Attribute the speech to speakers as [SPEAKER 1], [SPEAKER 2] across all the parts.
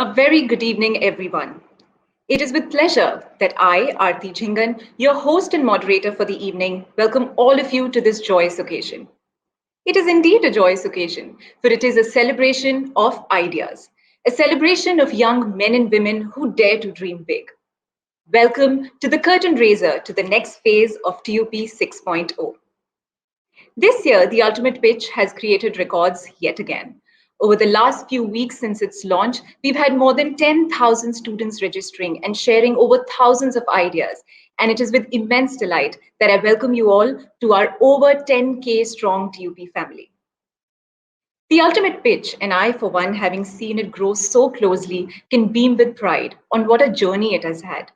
[SPEAKER 1] A very good evening, everyone. It is with pleasure that I, Aarti Jhingan, your host and moderator for the evening, welcome all of you to this joyous occasion. It is indeed a joyous occasion, for it is a celebration of ideas, a celebration of young men and women who dare to dream big. Welcome to the curtain raiser to the next phase of TUP 6.0. This year, the Ultimate Pitch has created records yet again. Over the last few weeks since its launch, we've had more than 10,000 students registering and sharing over thousands of ideas. And it is with immense delight that I welcome you all to our over 10K strong TUP family. The Ultimate Pitch, and I, for one, having seen it grow so closely, can beam with pride on what a journey it has had.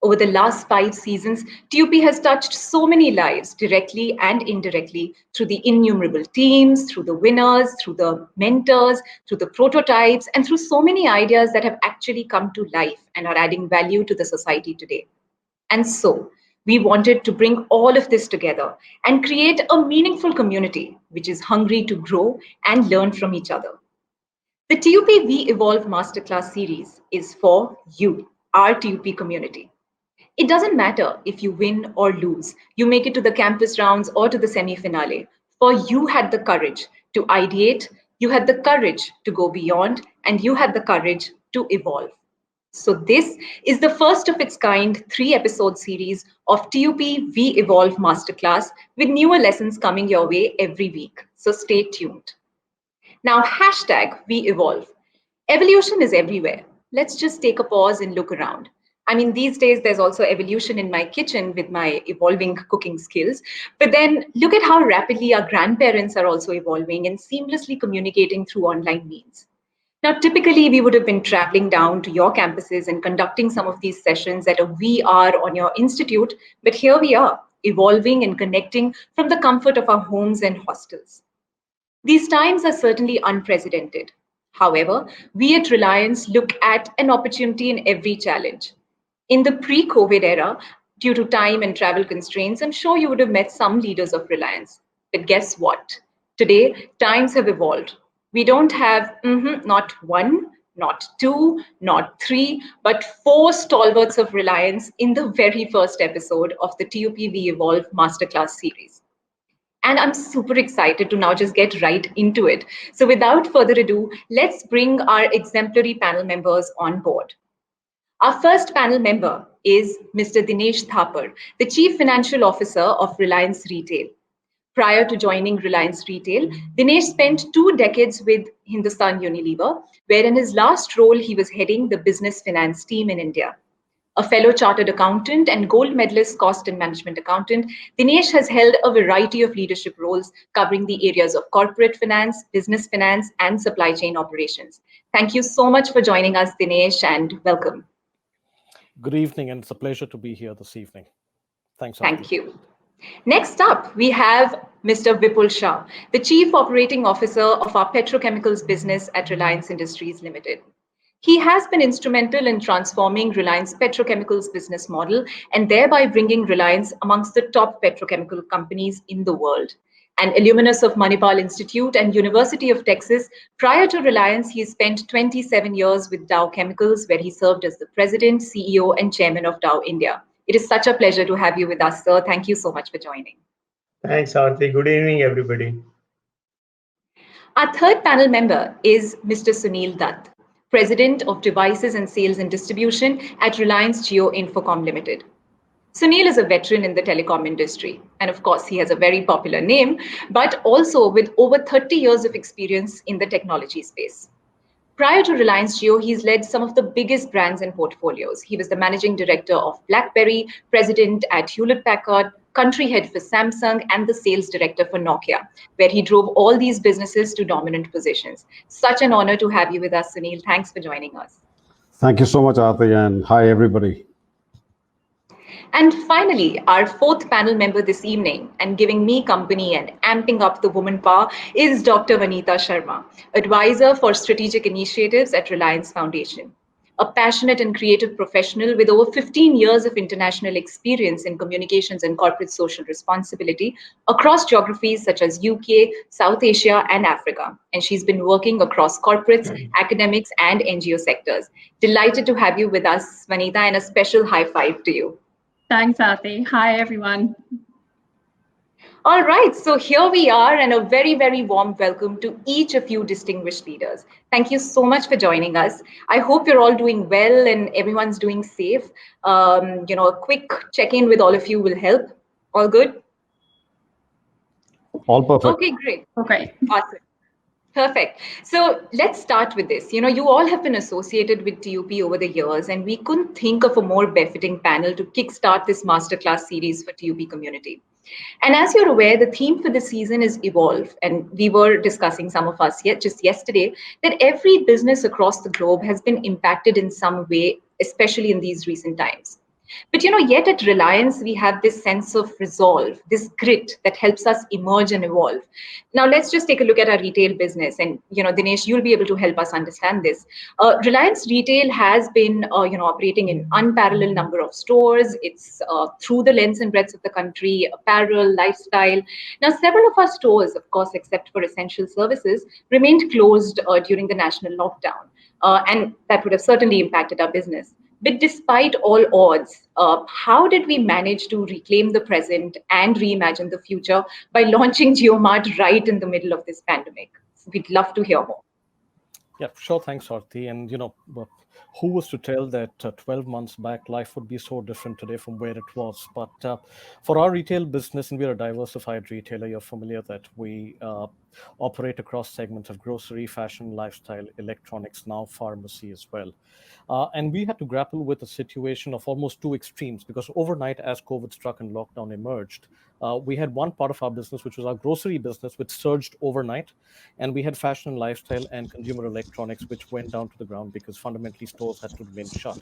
[SPEAKER 1] Over the last 5 seasons, TUP has touched so many lives, directly and indirectly, through the innumerable teams, through the winners, through the mentors, through the prototypes, and through so many ideas that have actually come to life and are adding value to the society today. And so, we wanted to bring all of this together and create a meaningful community which is hungry to grow and learn from each other. The TUP We Evolve Masterclass series is for you, our TUP community. It doesn't matter if you win or lose, you make it to the campus rounds or to the semi finale, for you had the courage to ideate, you had the courage to go beyond, and you had the courage to evolve. So, this is the first of its kind 3 episode series of TUP We Evolve Masterclass with newer lessons coming your way every week. So, stay tuned. Now, hashtag We Evolve. Evolution is everywhere. Let's just take a pause and look around. I mean, these days there's also evolution in my kitchen with my evolving cooking skills. But then look at how rapidly our grandparents are also evolving and seamlessly communicating through online means. Now, typically, we would have been traveling down to your campuses and conducting some of these sessions at a VR on your institute, but here we are, evolving and connecting from the comfort of our homes and hostels. These times are certainly unprecedented. However, we at Reliance look at an opportunity in every challenge. In the pre COVID era, due to time and travel constraints, I'm sure you would have met some leaders of Reliance. But guess what? Today, times have evolved. We don't have not one, not two, not three, but 4 stalwarts of Reliance in the very first episode of the TUP We Evolve Masterclass series. And I'm super excited to now just get right into it. So without further ado, let's bring our exemplary panel members on board. Our first panel member is Mr. Dinesh Thapar, the Chief Financial Officer of Reliance Retail. Prior to joining Reliance Retail, Dinesh spent 2 decades with Hindustan Unilever, where in his last role, he was heading the business finance team in India. A fellow chartered accountant and gold medalist cost and management accountant, Dinesh has held a variety of leadership roles covering the areas of corporate finance, business finance, and supply chain operations. Thank you so much for joining us, Dinesh, and welcome.
[SPEAKER 2] Good evening, and it's a pleasure to be here this evening. Thanks, Aarti.
[SPEAKER 1] Thank you. Next up, we have Mr. Vipul Shah, the Chief Operating Officer of our petrochemicals business at Reliance Industries Limited. He has been instrumental in transforming Reliance Petrochemicals business model and thereby bringing Reliance amongst the top petrochemical companies in the world. An alumnus of Manipal Institute and University of Texas, prior to Reliance, he spent 27 years with Dow Chemicals, where he served as the President, CEO, and Chairman of Dow India. It is such a pleasure to have you with us, sir. Thank you so much for joining.
[SPEAKER 3] Thanks, Aarti. Good evening, everybody.
[SPEAKER 1] Our third panel member is Mr. Sunil Dutt, President of Devices and Sales and Distribution at Reliance Jio Infocom Limited. Sunil is a veteran in the telecom industry, and of course, he has a very popular name, but also with over 30 years of experience in the technology space. Prior to Reliance Jio, he's led some of the biggest brands and portfolios. He was the managing director of BlackBerry, president at Hewlett Packard, country head for Samsung, and the sales director for Nokia, where he drove all these businesses to dominant positions. Such an honor to have you with us, Sunil. Thanks for joining us.
[SPEAKER 4] Thank you so much, Aarti, and hi, everybody.
[SPEAKER 1] And finally, our fourth panel member this evening and giving me company and amping up the woman power is Dr. Vanita Sharma, Advisor for Strategic Initiatives at Reliance Foundation. a passionate and creative professional with over 15 years of international experience in communications and corporate social responsibility across geographies such as UK, South Asia, and Africa. And she's been working across corporates, academics, and NGO sectors. Delighted to have you with us, Vanita, and a special high five to you.
[SPEAKER 5] Thanks, Aarti. Hi, everyone.
[SPEAKER 1] All right, so here we are, and a very, very warm welcome to each of you distinguished leaders. Thank you so much for joining us. I hope you're all doing well and everyone's doing safe. A quick check-in with all of you will help. All good?
[SPEAKER 4] All perfect.
[SPEAKER 1] Okay, great.
[SPEAKER 5] Okay.
[SPEAKER 1] Awesome. Perfect. So let's start with this. You all have been associated with TUP over the years, and we couldn't think of a more befitting panel to kickstart this masterclass series for TUP community. And as you're aware, the theme for this season is evolve. And we were discussing, some of us just yesterday, that every business across the globe has been impacted in some way, especially in these recent times. But yet at Reliance, we have this sense of resolve, this grit that helps us emerge and evolve. Now, let's just take a look at our retail business. And, Dinesh, you'll be able to help us understand this. Reliance Retail has been, operating in unparalleled number of stores. It's through the length and breadth of the country, apparel, lifestyle. Now, several of our stores, of course, except for essential services, remained closed during the national lockdown. And that would have certainly impacted our business. But despite all odds, how did we manage to reclaim the present and reimagine the future by launching JioMart right in the middle of this pandemic? We'd love to hear more.
[SPEAKER 2] Yeah, sure. Thanks, Aarti. And, who was to tell that 12 months back, life would be so different today from where it was? But for our retail business, and we're a diversified retailer, you're familiar that we operate across segments of grocery, fashion, lifestyle, electronics, now pharmacy as well. And we had to grapple with a situation of almost two extremes, because overnight, as COVID struck and lockdown emerged, we had one part of our business, which was our grocery business, which surged overnight. And we had fashion and lifestyle and consumer electronics, which went down to the ground because fundamentally stores had to remain shut.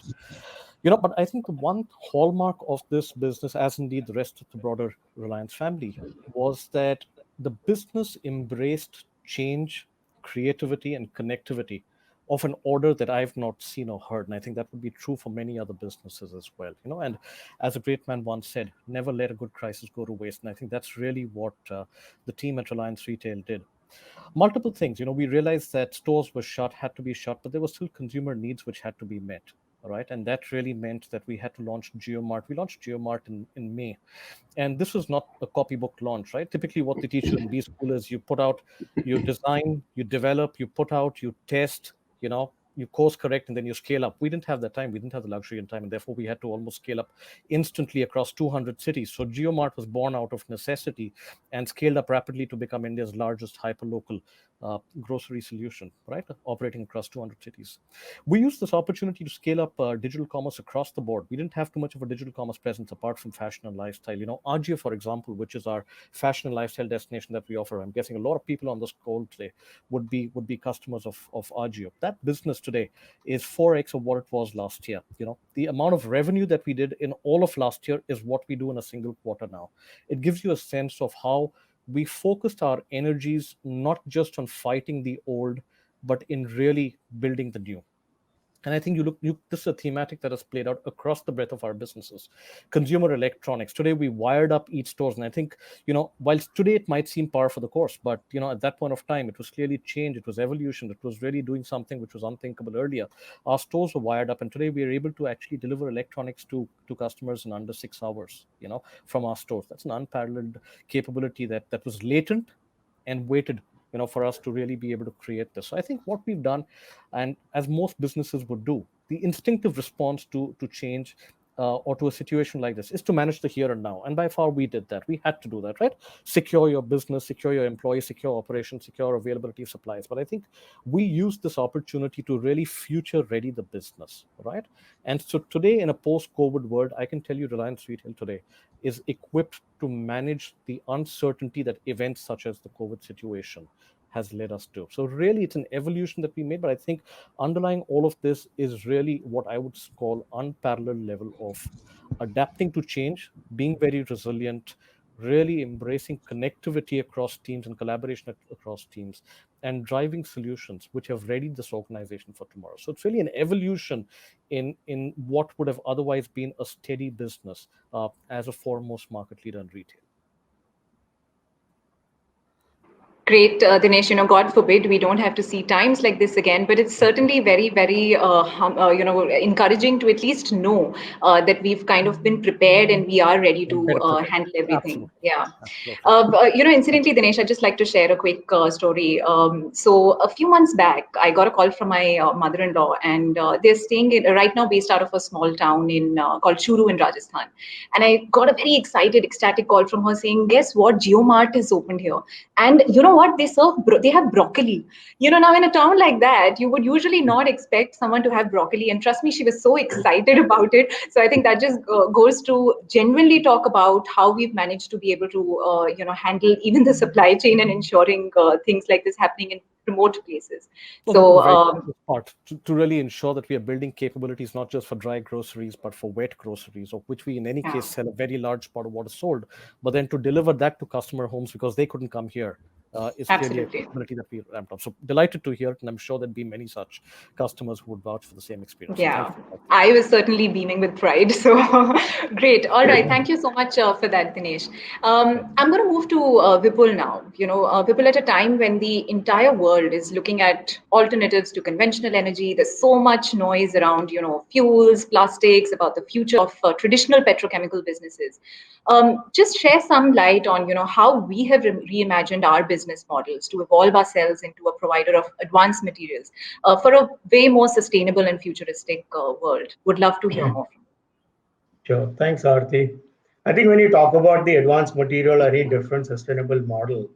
[SPEAKER 2] But I think the one hallmark of this business, as indeed the rest of the broader Reliance family, was that the business embraced change, creativity, and connectivity of an order that I've not seen or heard. And I think that would be true for many other businesses as well. And as a great man once said, never let a good crisis go to waste. And I think that's really what the team at Reliance Retail did. Multiple things. We realized that stores were shut, had to be shut, but there were still consumer needs which had to be met. All right. And that really meant that we had to launch JioMart. We launched JioMart in May. And this was not a copybook launch, right? Typically what they teach you in B school is you put out, you design, you develop, you put out, you test, you course correct, and then you scale up. We didn't have that time. We didn't have the luxury and time, and therefore we had to almost scale up instantly across 200 cities. So JioMart was born out of necessity and scaled up rapidly to become India's largest hyperlocal grocery solution, right? Operating across 200 cities. We used this opportunity to scale up digital commerce across the board. We didn't have too much of a digital commerce presence apart from fashion and lifestyle. Ajio, for example, which is our fashion and lifestyle destination that we offer. I'm guessing a lot of people on this call today would be customers of Ajio. That business today is 4x of what it was last year. The amount of revenue that we did in all of last year is what we do in a single quarter now. It gives you a sense of how we focused our energies not just on fighting the old, but in really building the new. And I think this is a thematic that has played out across the breadth of our businesses. Consumer electronics. Today, we wired up each stores. And I think, whilst today it might seem par for the course, but, at that point of time, it was clearly change. It was evolution. It was really doing something which was unthinkable earlier. Our stores were wired up. And today, we are able to actually deliver electronics to customers in under 6 hours, from our stores. That's an unparalleled capability that was latent and waited for us to really be able to create this. So I think what we've done, and as most businesses would do, the instinctive response to change or to a situation like this is to manage the here and now. And by far we did that. We had to do that, right? Secure your business, secure your employees, secure operations, secure availability of supplies. But I think we used this opportunity to really future ready the business, right? And so today in a post-COVID world, I can tell you Reliance Retail today is equipped to manage the uncertainty that events such as the COVID situation has led us to. So really it's an evolution that we made, but I think underlying all of this is really what I would call unparalleled level of adapting to change, being very resilient, really embracing connectivity across teams and collaboration across teams, and driving solutions which have readied this organization for tomorrow. So it's really an evolution in what would have otherwise been a steady business as a foremost market leader in retail.
[SPEAKER 1] Great, Dinesh. God forbid we don't have to see times like this again. But it's certainly very, very, encouraging to at least know that we've kind of been prepared and we are ready to handle everything.
[SPEAKER 2] Absolutely.
[SPEAKER 1] Yeah.
[SPEAKER 2] Absolutely.
[SPEAKER 1] Incidentally, Dinesh, I'd just like to share a quick story. So a few months back, I got a call from my mother-in-law, and they're staying right now based out of a small town called Churu in Rajasthan. And I got a very excited, ecstatic call from her saying, "Guess what? JioMart is opened here." And you know what? They have broccoli. Now in a town like that, you would usually not expect someone to have broccoli. And trust me, she was so excited about it. So I think that just goes to genuinely talk about how we've managed to be able to, handle even the supply chain and ensuring things like this happening in remote places.
[SPEAKER 2] To really ensure that we are building capabilities not just for dry groceries but for wet groceries, of which we in any case sell a very large part of what is sold, but then to deliver that to customer homes because they couldn't come here is clearly a capability that we ramped up. So delighted to hear it, and I'm sure there'd be many such customers who would vouch for the same experience.
[SPEAKER 1] Yeah, I was certainly beaming with pride. So great. All right. Thank you so much for that, Dinesh. I'm going to move to Vipul now. Vipul, at a time when the entire world is looking at alternatives to conventional energy, there's so much noise around, fuels, plastics, about the future of traditional petrochemical businesses. Just share some light on, how we have reimagined our business models to evolve ourselves into a provider of advanced materials for a way more sustainable and futuristic world. Would love to hear more.
[SPEAKER 3] Sure. Thanks, Aarti. I think when you talk about the advanced material or any different sustainable model,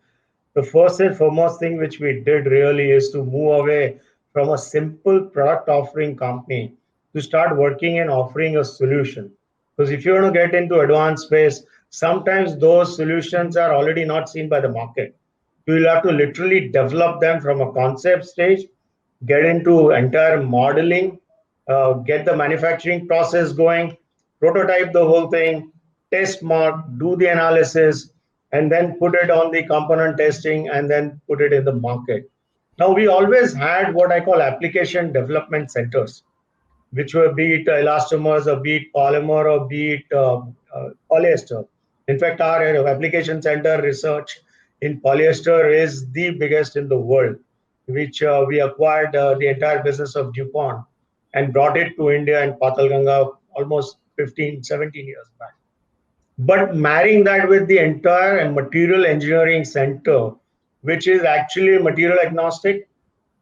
[SPEAKER 3] the first and foremost thing which we did really is to move away from a simple product offering company to start working and offering a solution. Because if you want to get into advanced space, sometimes those solutions are already not seen by the market. You will have to literally develop them from a concept stage, get into entire modeling, get the manufacturing process going, prototype the whole thing, test mark, do the analysis, and then put it on the component testing and then put it in the market. Now, we always had what I call application development centers, which were be it elastomers or be it polymer or be it polyester. In fact, our application center research in polyester is the biggest in the world, which we acquired the entire business of DuPont and brought it to India and Patalganga almost 15, 17 years back. But marrying that with the entire material engineering center, which is actually material agnostic,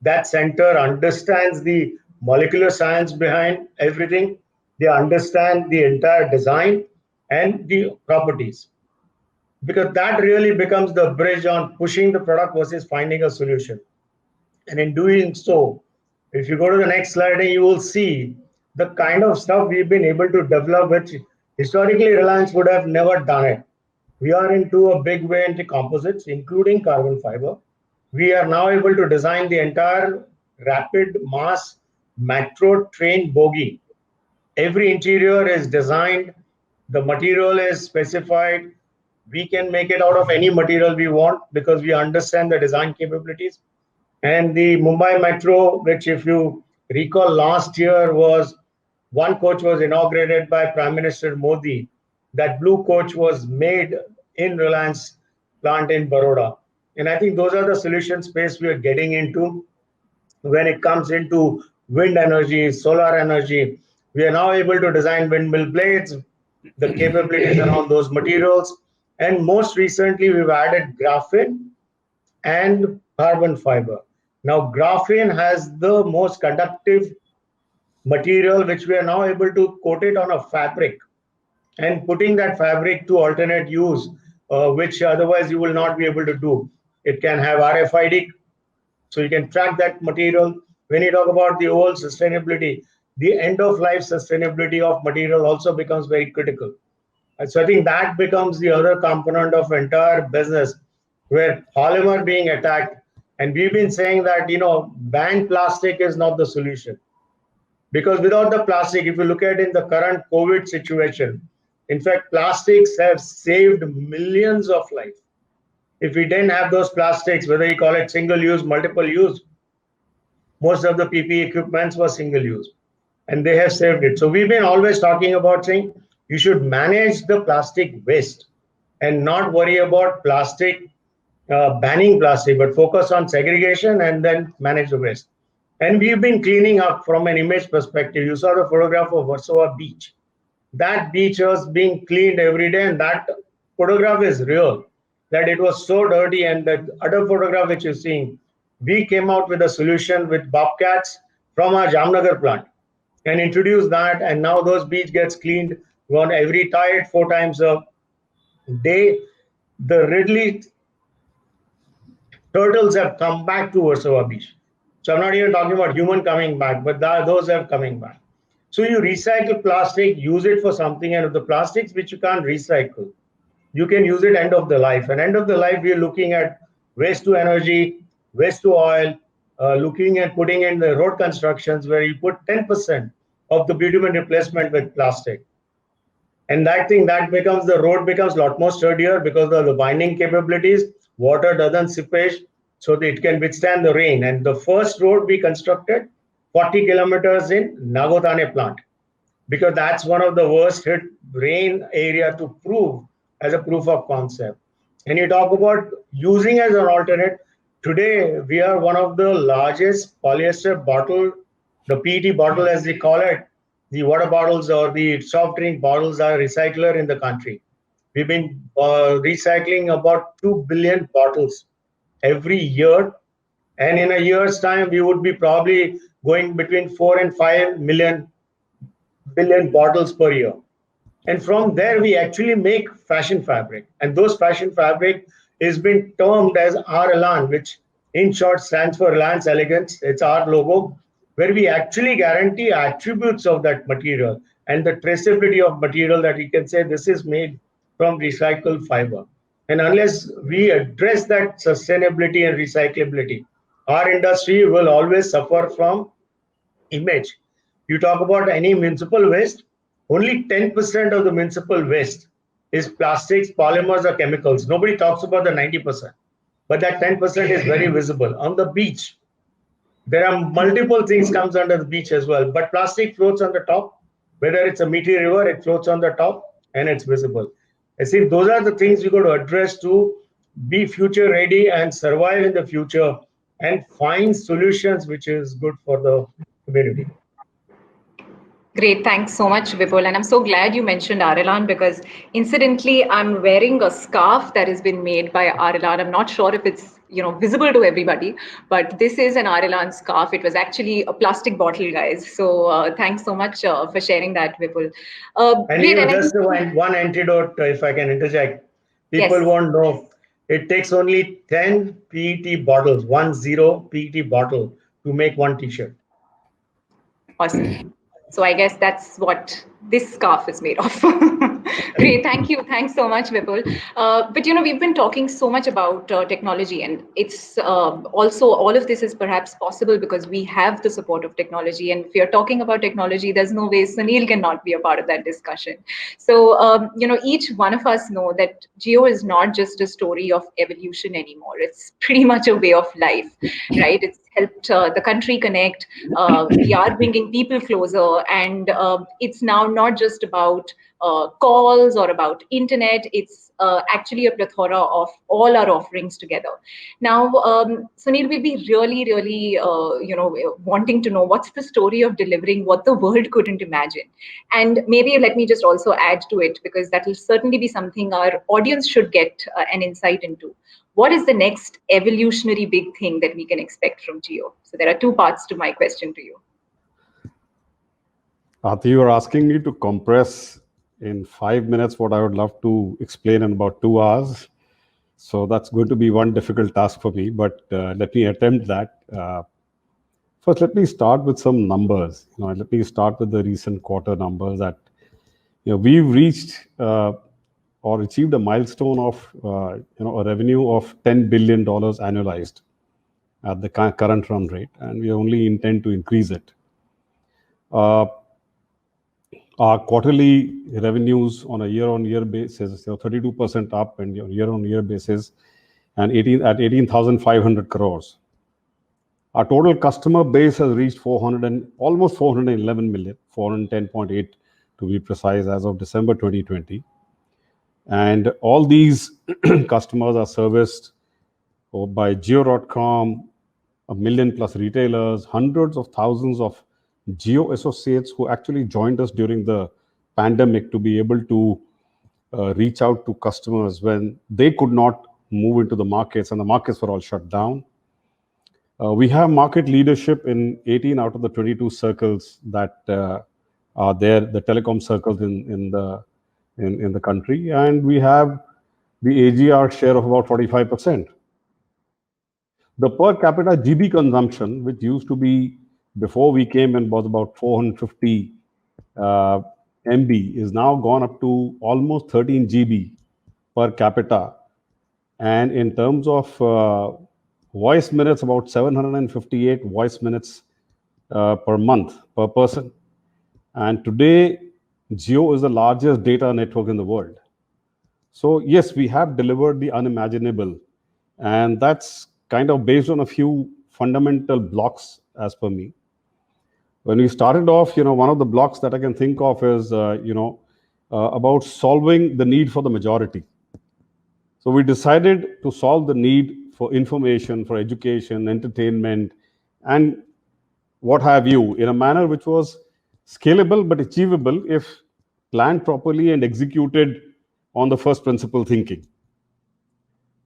[SPEAKER 3] that center understands the molecular science behind everything. They understand the entire design and the properties. Because that really becomes the bridge on pushing the product versus finding a solution. And in doing so, if you go to the next slide, you will see the kind of stuff we've been able to develop, which historically Reliance would have never done it. We are into a big way into composites, including carbon fiber. We are now able to design the entire rapid mass metro train bogie. Every interior is designed, the material is specified. We can make it out of any material we want because we understand the design capabilities. And the Mumbai Metro, which if you recall last year was one coach was inaugurated by Prime Minister Modi. That blue coach was made in Reliance plant in Baroda. And I think those are the solution space we are getting into when it comes into wind energy, solar energy. We are now able to design windmill blades, the capabilities around those materials. And most recently, we've added graphene and carbon fiber. Now, graphene has the most conductive material, which we are now able to coat it on a fabric and putting that fabric to alternate use, which otherwise you will not be able to do. It can have RFID, so you can track that material. When you talk about the whole sustainability, the end of life sustainability of material also becomes very critical. And so I think that becomes the other component of entire business where polymer being attacked. And we've been saying that, ban plastic is not the solution. Because without the plastic, if you look at in the current COVID situation, in fact, plastics have saved millions of lives. If we didn't have those plastics, whether you call it single use, multiple use, most of the PPE equipments were single use, and they have saved it. So we've been always talking about saying you should manage the plastic waste and not worry about plastic, banning plastic, but focus on segregation and then manage the waste. And we've been cleaning up from an image perspective. You saw the photograph of Warsaw Beach. That beach was being cleaned every day, and that photograph is real, that it was so dirty. And the other photograph which you're seeing, we came out with a solution with bobcats from our Jamnagar plant and introduced that, and now those beach gets cleaned on every tide 4 times a day. The Ridley turtles have come back to Warsaw Beach. So I'm not even talking about human coming back, but those have coming back. So you recycle plastic, use it for something, and the plastics which you can't recycle, you can use it end of the life. And end of the life, we're looking at waste to energy, waste to oil, looking at putting in the road constructions where you put 10% of the bitumen replacement with plastic. And that becomes, the road becomes a lot more sturdier because of the binding capabilities. Water doesn't seepage, so that it can withstand the rain. And the first road we constructed, 40 kilometers in Nagotane plant, because that's one of the worst hit rain area to prove as a proof of concept. And you talk about using as an alternate. Today, we are one of the largest polyester bottle, the PET bottle as they call it, the water bottles or the soft drink bottles are recycler in the country. We've been recycling about 2 billion bottles every year. And in a year's time, we would be probably going between 4 and 5 billion bottles per year. And from there, we actually make fashion fabric. And those fashion fabric is been termed as R-Elan, which in short stands for Reliance Elegance. It's our logo, where we actually guarantee attributes of that material and the traceability of material, that we can say this is made from recycled fiber. And unless we address that sustainability and recyclability, our industry will always suffer from image. You talk about any municipal waste, only 10% of the municipal waste is plastics, polymers, or chemicals. Nobody talks about the 90%, but that 10% is very visible. On the beach, there are multiple things comes under the beach as well, but plastic floats on the top. Whether it's a meaty river, it floats on the top and it's visible. I think those are the things you got to address to be future ready and survive in the future and find solutions which is good for the community.
[SPEAKER 1] Great, thanks so much, Vipul. And I'm so glad you mentioned R-Elan, because incidentally, I'm wearing a scarf that has been made by R-Elan. I'm not sure if it's visible to everybody, but this is an R-Elan scarf. It was actually a plastic bottle, guys. So thanks so much for sharing that, Vipul.
[SPEAKER 3] And just one antidote, if I can interject. People
[SPEAKER 1] Yes.
[SPEAKER 3] won't know. It takes only 10 PET bottles, 10 PET bottle to make one T-shirt.
[SPEAKER 1] Awesome. So I guess that's what this scarf is made of. Great, thank you. Thanks so much, Vipul. But we've been talking so much about technology, and it's also, all of this is perhaps possible because we have the support of technology. And if you're talking about technology, there's no way Sunil cannot be a part of that discussion. So, each one of us know that Jio is not just a story of evolution anymore. It's pretty much a way of life, right? It's helped the country connect. We are bringing people closer, and it's now not just about calls or about internet. It's actually a plethora of all our offerings together. Now, Sunil, we'll be really, really, wanting to know what's the story of delivering what the world couldn't imagine. And maybe let me just also add to it, because that will certainly be something our audience should get an insight into. What is the next evolutionary big thing that we can expect from Jio? So there are two parts to my question to you.
[SPEAKER 4] Aarti, you are asking me to compress in 5 minutes what I would love to explain in about 2 hours. So that's going to be one difficult task for me, but let me attempt that. First, let me start with some numbers. Let me start with the recent quarter numbers that we've reached or achieved a milestone of a revenue of $10 billion annualized at the current run rate, and we only intend to increase it. Our quarterly revenues on a year-on-year basis, 32% up, and year-on-year basis, and at 18,500 crores. Our total customer base has reached almost 411 million, 410.8 to be precise, as of December 2020. And all these customers are serviced by Jio.com, 1 million plus retailers, hundreds of thousands of Jio associates who actually joined us during the pandemic to be able to reach out to customers when they could not move into the markets and the markets were all shut down. We have market leadership in 18 out of the 22 circles that are there, the telecom circles in the country, and we have the AGR share of about 45%. The per capita GB consumption, which used to be before we came in was about 450 MB, is now gone up to almost 13 GB per capita. And in terms of voice minutes, about 758 voice minutes per month per person. And today, Jio is the largest data network in the world. So yes, we have delivered the unimaginable, and that's kind of based on a few fundamental blocks as per me. When we started off, one of the blocks that I can think of is, about solving the need for the majority. So we decided to solve the need for information, for education, entertainment, and what have you, in a manner which was scalable but achievable if planned properly and executed on the first principle thinking.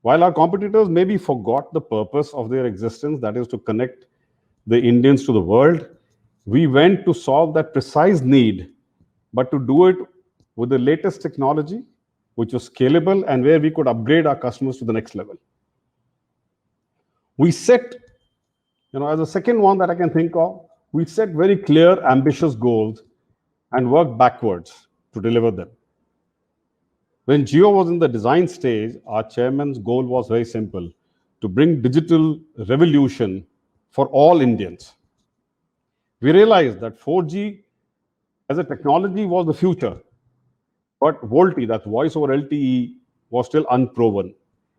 [SPEAKER 4] While our competitors maybe forgot the purpose of their existence, that is to connect the Indians to the world, we went to solve that precise need, but to do it with the latest technology, which was scalable and where we could upgrade our customers to the next level. We set, as a second one that I can think of, we set very clear, ambitious goals and worked backwards to deliver them. When Jio was in the design stage, our chairman's goal was very simple: to bring digital revolution for all Indians. We realized that 4G as a technology was the future, but VoLTE, that's voice over LTE, was still unproven.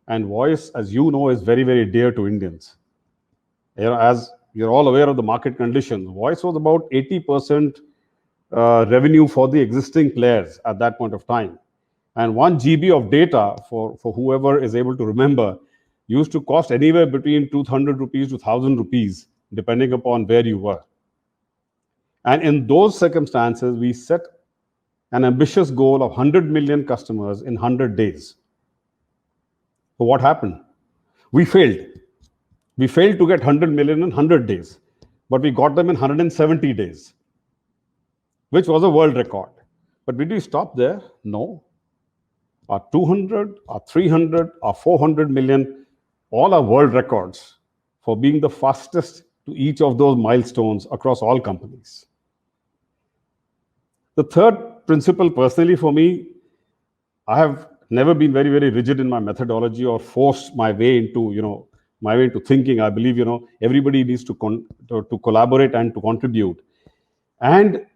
[SPEAKER 4] And voice, as you know, is very, very dear to Indians. As you're all aware of the market conditions, voice was about 80% revenue for the existing players at that point of time. And 1 GB of data, for whoever is able to remember, used to cost anywhere between 200 rupees to 1,000 rupees, depending upon where you were. And in those circumstances, we set an ambitious goal of 100 million customers in 100 days. So what happened? We failed. We failed to get 100 million in 100 days, but we got them in 170 days, which was a world record. But did we stop there? No. Our 200, our 300, our 400 million, all are world records for being the fastest to each of those milestones across all companies. The third principle, personally for me, I have never been very, very rigid in my methodology or forced my way into, my way into thinking. I believe, everybody needs to collaborate and to contribute. And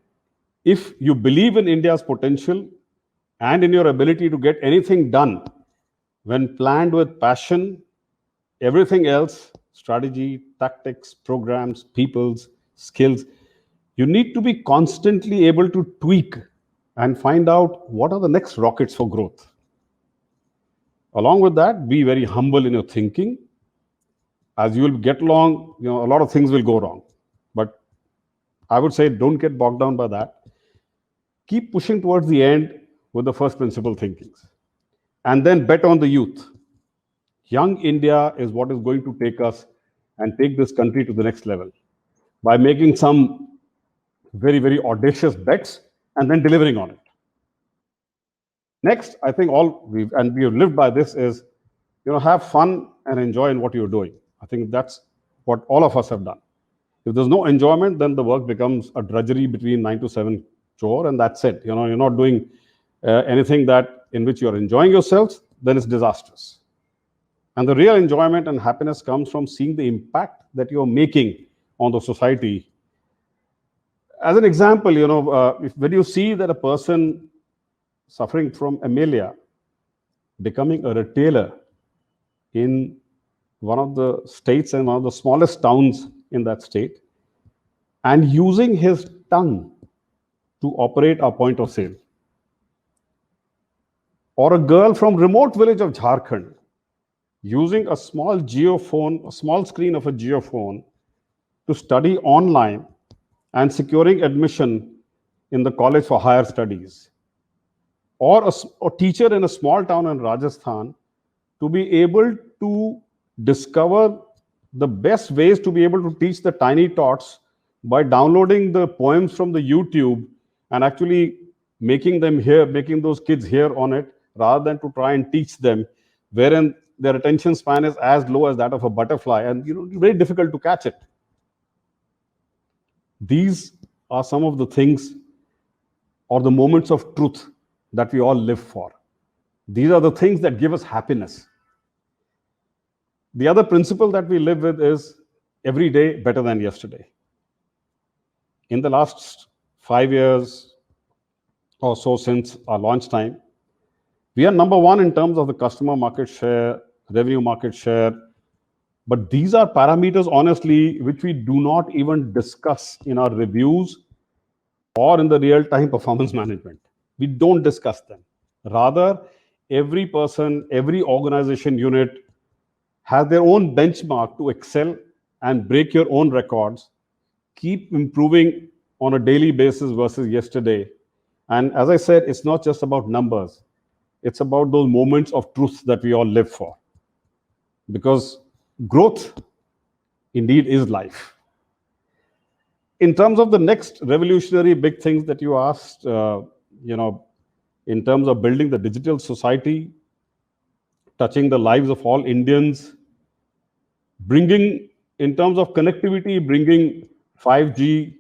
[SPEAKER 4] if you believe in India's potential and in your ability to get anything done, when planned with passion, everything else, strategy, tactics, programs, peoples, skills, you need to be constantly able to tweak and find out what are the next rockets for growth. Along with that, be very humble in your thinking. As you will get along, a lot of things will go wrong. But I would say don't get bogged down by that. Keep pushing towards the end with the first principle thinkings. And then bet on the youth. Young India is what is going to take us and take this country to the next level by making some very, very audacious bets and then delivering on it. Next, I think we have lived by this is, have fun and enjoy in what you're doing. I think that's what all of us have done. If there's no enjoyment, then the work becomes a drudgery between 9 to 7 chore, and that's it. You're not doing anything in which you're enjoying yourselves, then it's disastrous. And the real enjoyment and happiness comes from seeing the impact that you're making on the society. As an example, when you see that a person suffering from amelia becoming a retailer in one of the states and one of the smallest towns in that state, and using his tongue to operate a point of sale. Or a girl from remote village of Jharkhand using a small geophone, a small screen of a geophone to study online and securing admission in the college for higher studies. Or a teacher in a small town in Rajasthan to be able to discover the best ways to be able to teach the tiny tots by downloading the poems from the YouTube and actually making those kids hear on it, rather than to try and teach them, wherein their attention span is as low as that of a butterfly, and very difficult to catch it. These are some of the things or the moments of truth that we all live for. These are the things that give us happiness. The other principle that we live with is every day better than yesterday. In the last 5 years or so since our launch time, we are number one in terms of the customer market share, revenue market share. But these are parameters, honestly, which we do not even discuss in our reviews or in the real-time performance management. We don't discuss them. Rather, every person, every organization unit has their own benchmark to excel and break your own records, keep improving on a daily basis versus yesterday. And as I said, it's not just about numbers. It's about those moments of truth that we all live for. Because growth indeed is life. In terms of the next revolutionary big things that you asked, in terms of building the digital society, touching the lives of all Indians, bringing, in terms of connectivity, bringing 5G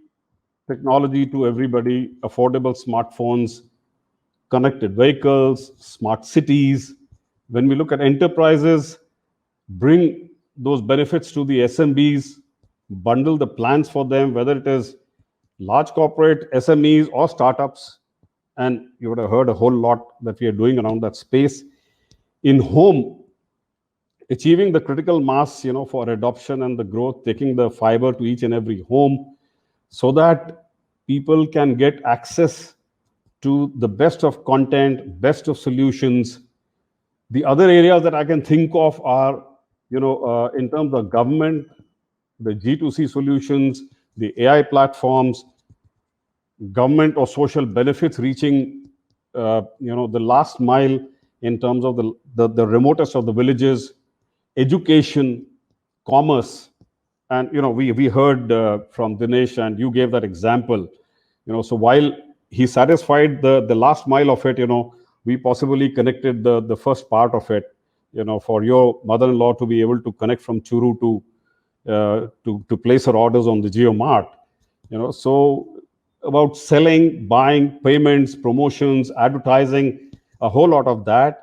[SPEAKER 4] technology to everybody, affordable smartphones, connected vehicles, smart cities. When we look at enterprises, bring those benefits to the SMBs, bundle the plans for them, whether it is large corporate, SMEs, or startups. And you would have heard a whole lot that we are doing around that space. In home, achieving the critical mass, for adoption and the growth, taking the fiber to each and every home so that people can get access to the best of content, best of solutions. The other areas that I can think of are, in terms of government, the G2C solutions, the AI platforms, government or social benefits reaching, the last mile in terms of the remotest of the villages, education, commerce. And, we heard from Dinesh, and you gave that example, so while he satisfied the last mile of it, we possibly connected the first part of it, for your mother-in-law to be able to connect from Churu to place her orders on the JioMart. So about selling, buying, payments, promotions, advertising, a whole lot of that.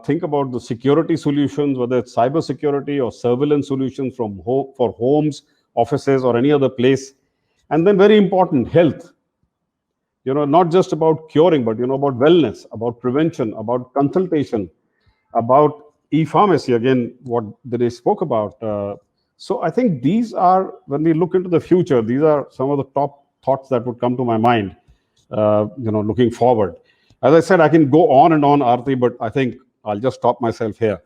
[SPEAKER 4] Think about the security solutions, whether it's cyber security or surveillance solutions for homes, offices, or any other place. And then very important, health. Not just about curing, but, about wellness, about prevention, about consultation, about e-pharmacy, again, what they spoke about. So I think these are, when we look into the future, these are some of the top thoughts that would come to my mind, looking forward. As I said, I can go on and on, Aarti, but I think I'll just stop myself here.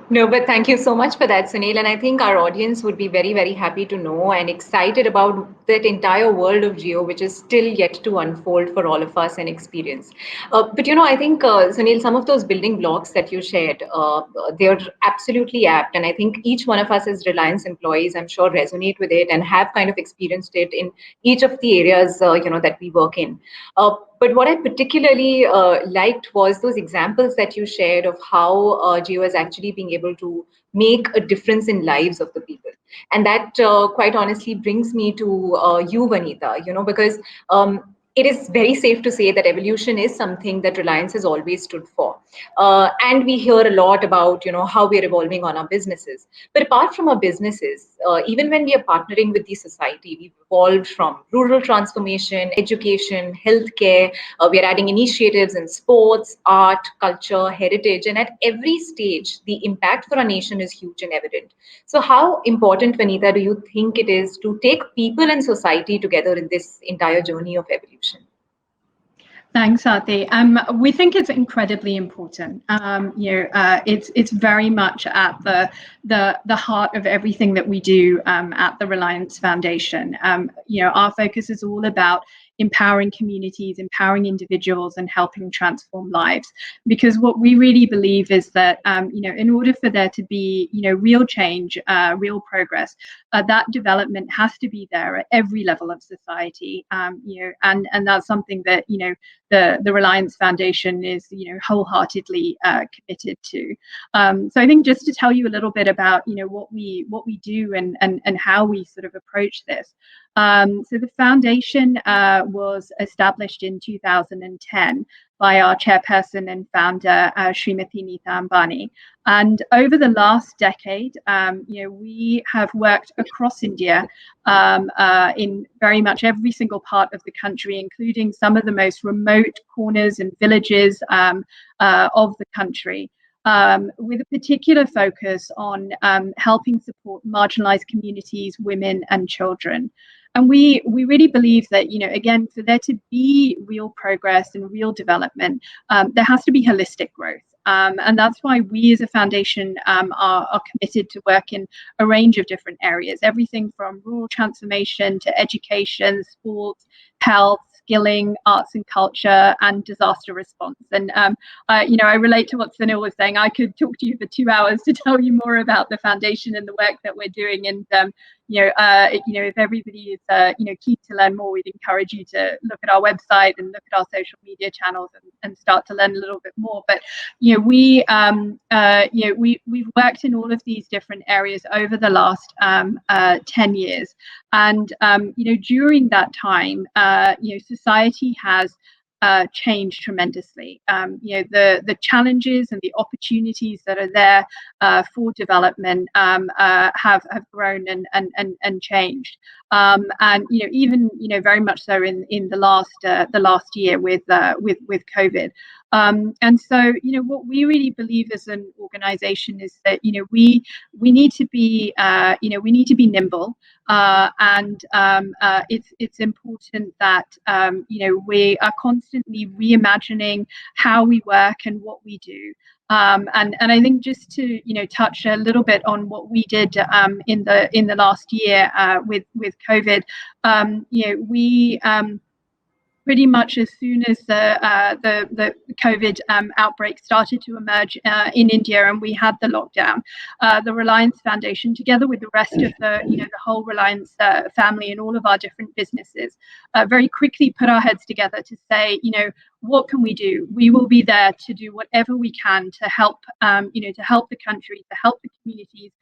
[SPEAKER 1] No, but thank you so much for that, Sunil. And I think our audience would be very, very happy to know and excited about that entire world of Jio, which is still yet to unfold for all of us and experience. But, I think, Sunil, some of those building blocks that you shared, they're absolutely apt. And I think each one of us as Reliance employees, I'm sure, resonate with it and have kind of experienced it in each of the areas, that we work in. But what I particularly liked was those examples that you shared of how Jio is actually being able to make a difference in lives of the people. And that quite honestly brings me to you, Vanita, because it is very safe to say that evolution is something that Reliance has always stood for. And we hear a lot about, how we're evolving on our businesses. But apart from our businesses, even when we are partnering with the society, we've evolved from rural transformation, education, healthcare. We are adding initiatives in sports, art, culture, heritage, and at every stage, the impact for our nation is huge and evident. So, how important, Vanita, do you think it is to take people and society together in this entire journey of evolution?
[SPEAKER 5] Thanks, Aarti. We think it's incredibly important. It's very much at the heart of everything that we do at the Reliance Foundation. Our focus is all about empowering communities, empowering individuals, and helping transform lives. Because what we really believe is that, in order for there to be, real change, real progress, that development has to be there at every level of society. And that's something that, the Reliance Foundation is, wholeheartedly committed to. So I think just to tell you a little bit about, what we do and how we sort of approach this. So the foundation was established in 2010 by our chairperson and founder, Srimati Neeta Ambani. And over the last decade, we have worked across India in very much every single part of the country, including some of the most remote corners and villages of the country. With a particular focus on helping support marginalized communities, women and children. And we really believe that, again, for there to be real progress and real development, there has to be holistic growth. And that's why we as a foundation are committed to work in a range of different areas, everything from rural transformation to education, sports, health, skilling, arts and culture, and disaster response. And, I relate to what Sunil was saying. I could talk to you for 2 hours to tell you more about the foundation and the work that we're doing. And, if everybody is, keen to learn more, we'd encourage you to look at our website and look at our social media channels and start to learn a little bit more. But, we've worked in all of these different areas over the last 10 years. And, during that time, society has changed tremendously. The challenges and the opportunities that are there for development have grown and changed. And even very much so in the last year with COVID. And so what we really believe as an organization is that we need to be nimble, and it's important that we are constantly reimagining how we work and what we do. And I think just to touch a little bit on what we did in the last year with COVID, we pretty much as soon as the COVID outbreak started to emerge in India and we had the lockdown, the Reliance Foundation, together with the rest of the whole Reliance family and all of our different businesses, very quickly put our heads together to say, what can we do? We will be there to do whatever we can to help, to help the country, to help the communities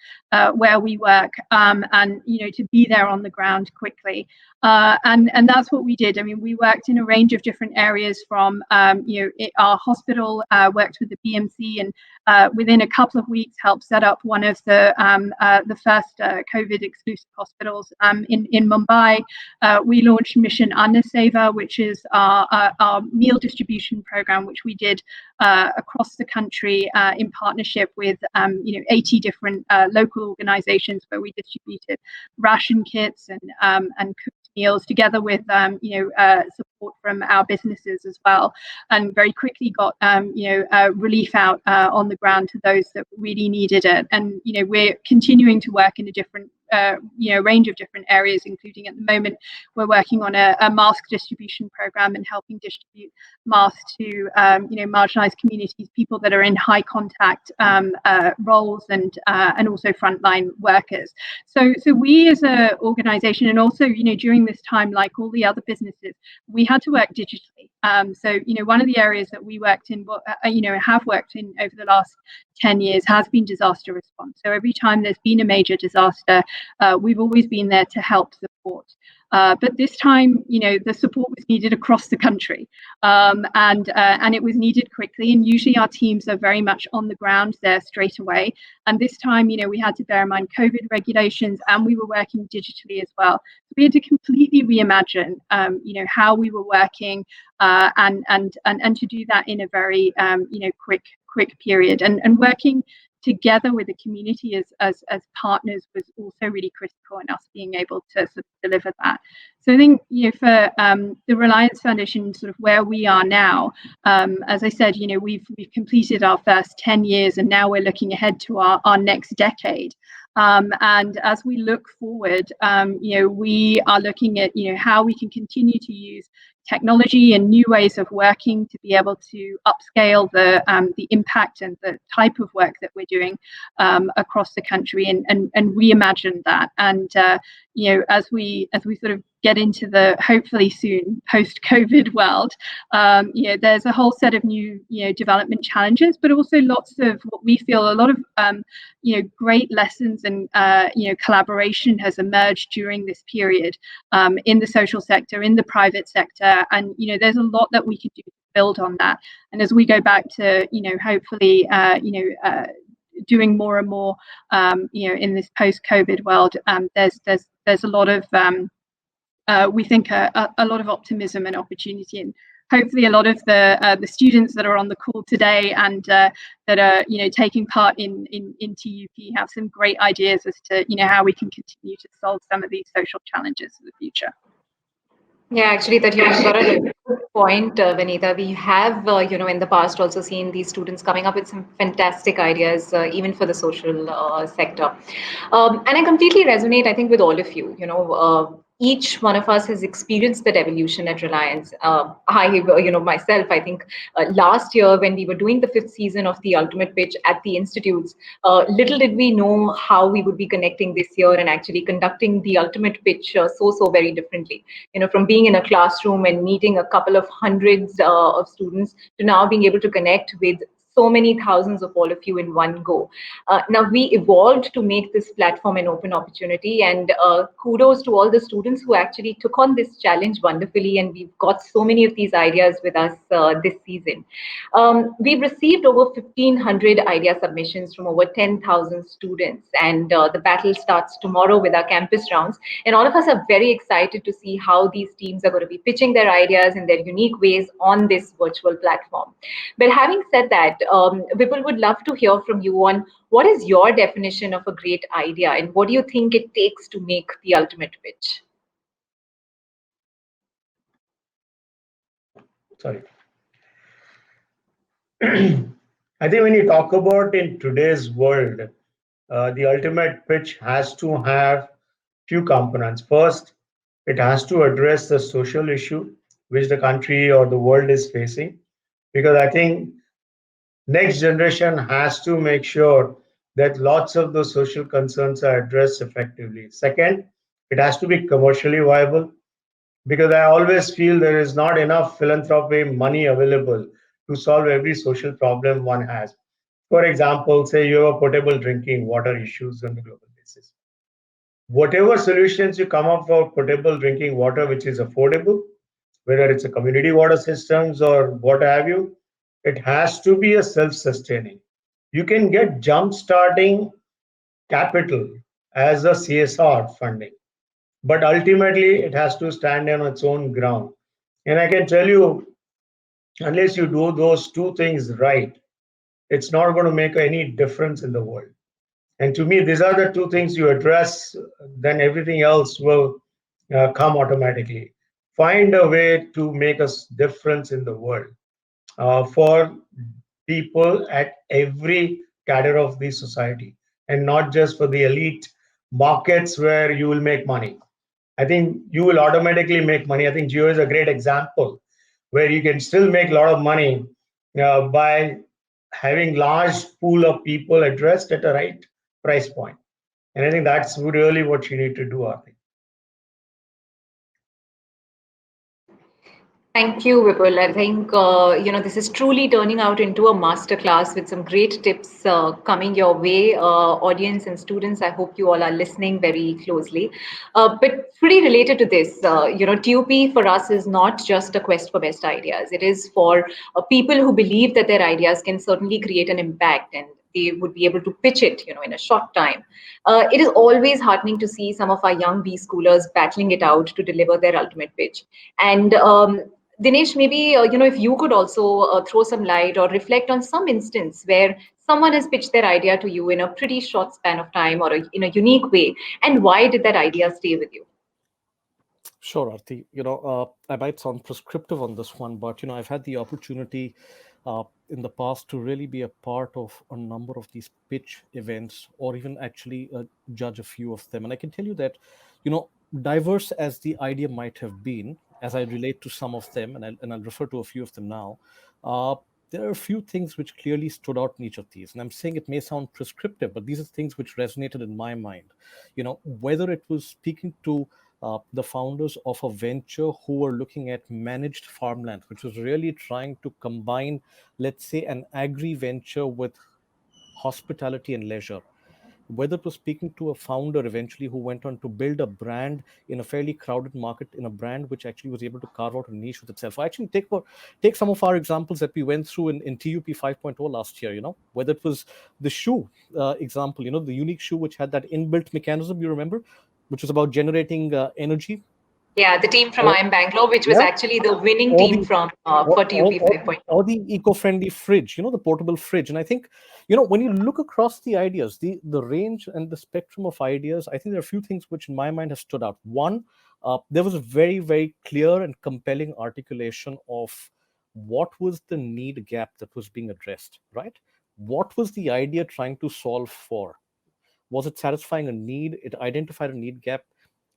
[SPEAKER 5] where we work, and to be there on the ground quickly. And that's what we did. I mean, we worked in a range of different areas from, our hospital worked with the BMC, and within a couple of weeks helped set up one of the first COVID exclusive hospitals in Mumbai. We launched Mission Anna Seva, which is our meal distribution program, which we did across the country in partnership with 80 different local organizations, where we distributed ration kits and cooked meals together with support from our businesses as well, and very quickly got relief out on the ground to those that really needed it. And we're continuing to work in a different range of different areas, including at the moment we're working on a mask distribution program and helping distribute masks to marginalized communities, people that are in high contact roles, and also frontline workers. So we as an organization, and also during this time, like all the other businesses, we had to work digitally. So one of the areas that we worked in, have worked in over the last 10 years has been disaster response. So every time there's been a major disaster, we've always been there to help support. But this time, the support was needed across the country, and it was needed quickly. And usually our teams are very much on the ground there straight away. And this time, we had to bear in mind COVID regulations, and we were working digitally as well. So we had to completely reimagine, how we were working, and to do that in a very, quick period, and working together with the community as partners was also really critical in us being able to sort of deliver that. So I think, for the Reliance Foundation, sort of where we are now, as I said, we've completed our first 10 years, and now we're looking ahead to our next decade. And as we look forward, we are looking at, how we can continue to use technology and new ways of working to be able to upscale the impact and the type of work that we're doing across the country, and reimagine that. And as we sort of get into the hopefully soon post-COVID world, there's a whole set of new development challenges, but also lots of what we feel a lot of great lessons and collaboration has emerged during this period in the social sector, in the private sector, and there's a lot that we can do to build on that. And as we go back to hopefully doing more and more in this post-COVID world, there's a lot of we think a lot of optimism and opportunity, and hopefully a lot of the students that are on the call today and that are taking part in TUP have some great ideas as to how we can continue to solve some of these social challenges of the future.
[SPEAKER 1] Yeah, actually, that you've got a good point, Vanita. We have, in the past also seen these students coming up with some fantastic ideas, even for the social sector. And I completely resonate, I think, with all of you. Each one of us has experienced that evolution at Reliance. Myself, I think last year when we were doing the 5th season of the Ultimate Pitch at the institutes, little did we know how we would be connecting this year and actually conducting the Ultimate Pitch so very differently. From being in a classroom and meeting a couple of hundreds of students to now being able to connect with so many thousands of all of you in one go. Now we evolved to make this platform an open opportunity, and kudos to all the students who actually took on this challenge wonderfully, and we've got so many of these ideas with us this season. We've received over 1,500 idea submissions from over 10,000 students, and the battle starts tomorrow with our campus rounds, and all of us are very excited to see how these teams are going to be pitching their ideas in their unique ways on this virtual platform. But having said that, Vipul would love to hear from you on what is your definition of a great idea, and what do you think it takes to make the ultimate pitch?
[SPEAKER 3] Sorry. I think when you talk about in today's world, the ultimate pitch has to have few components. First, it has to address the social issue which the country or the world is facing, because I think next generation has to make sure that lots of those social concerns are addressed effectively. Second, it has to be commercially viable, because I always feel there is not enough philanthropy money available to solve every social problem one has. For example, say you have a potable drinking water issues on a global basis. Whatever solutions you come up for potable drinking water, which is affordable, whether it's a community water systems or what have you, it has to be a self-sustaining. You can get jump-starting capital as a CSR funding, but ultimately it has to stand on its own ground. And I can tell you, unless you do those two things right, it's not going to make any difference in the world. And to me, these are the two things you address, then everything else will come automatically. Find a way to make a difference in the world for people at every cadre of the society, and not just for the elite markets where you will make money. I think you will automatically make money. I think Jio is a great example where you can still make a lot of money by having large pool of people addressed at the right price point. And I think that's really what you need to do, I think.
[SPEAKER 1] Thank you, Vipul. I think this is truly turning out into a masterclass with some great tips coming your way, audience and students. I hope you all are listening very closely. But pretty related to this, TUP for us is not just a quest for best ideas. It is for people who believe that their ideas can certainly create an impact and they would be able to pitch it, in a short time. It is always heartening to see some of our young B schoolers battling it out to deliver their ultimate pitch. And Dinesh, maybe if you could also throw some light or reflect on some instance where someone has pitched their idea to you in a pretty short span of time or in a unique way, and why did that idea stay with you?
[SPEAKER 2] Sure, Arti. I might sound prescriptive on this one, but I've had the opportunity in the past to really be a part of a number of these pitch events, or even actually judge a few of them. And I can tell you that, diverse as the idea might have been, as I relate to some of them, and I'll refer to a few of them now. Uh, there are a few things which clearly stood out in each of these, and I'm saying it may sound prescriptive, but these are things which resonated in my mind. Whether it was speaking to the founders of a venture who were looking at managed farmland, which was really trying to combine, let's say, an agri venture with hospitality and leisure. Whether it was speaking to a founder eventually who went on to build a brand in a fairly crowded market, in a brand which actually was able to carve out a niche with itself. I actually take some of our examples that we went through in TUP 5.0 last year, whether it was the shoe example, the unique shoe which had that inbuilt mechanism, you remember, which was about generating energy.
[SPEAKER 1] Yeah, the team from
[SPEAKER 2] Or,
[SPEAKER 1] IIM Bangalore, which was
[SPEAKER 2] yeah,
[SPEAKER 1] actually the winning
[SPEAKER 2] or
[SPEAKER 1] team
[SPEAKER 2] the
[SPEAKER 1] from
[SPEAKER 2] or,
[SPEAKER 1] for TUP 5.0.
[SPEAKER 2] or the eco-friendly fridge, the portable fridge. And I think, when you look across the ideas, the range and the spectrum of ideas, I think there are a few things which in my mind have stood out. One, there was a very, very clear and compelling articulation of what was the need gap that was being addressed, right? What was the idea trying to solve for? Was it satisfying a need? It identified a need gap,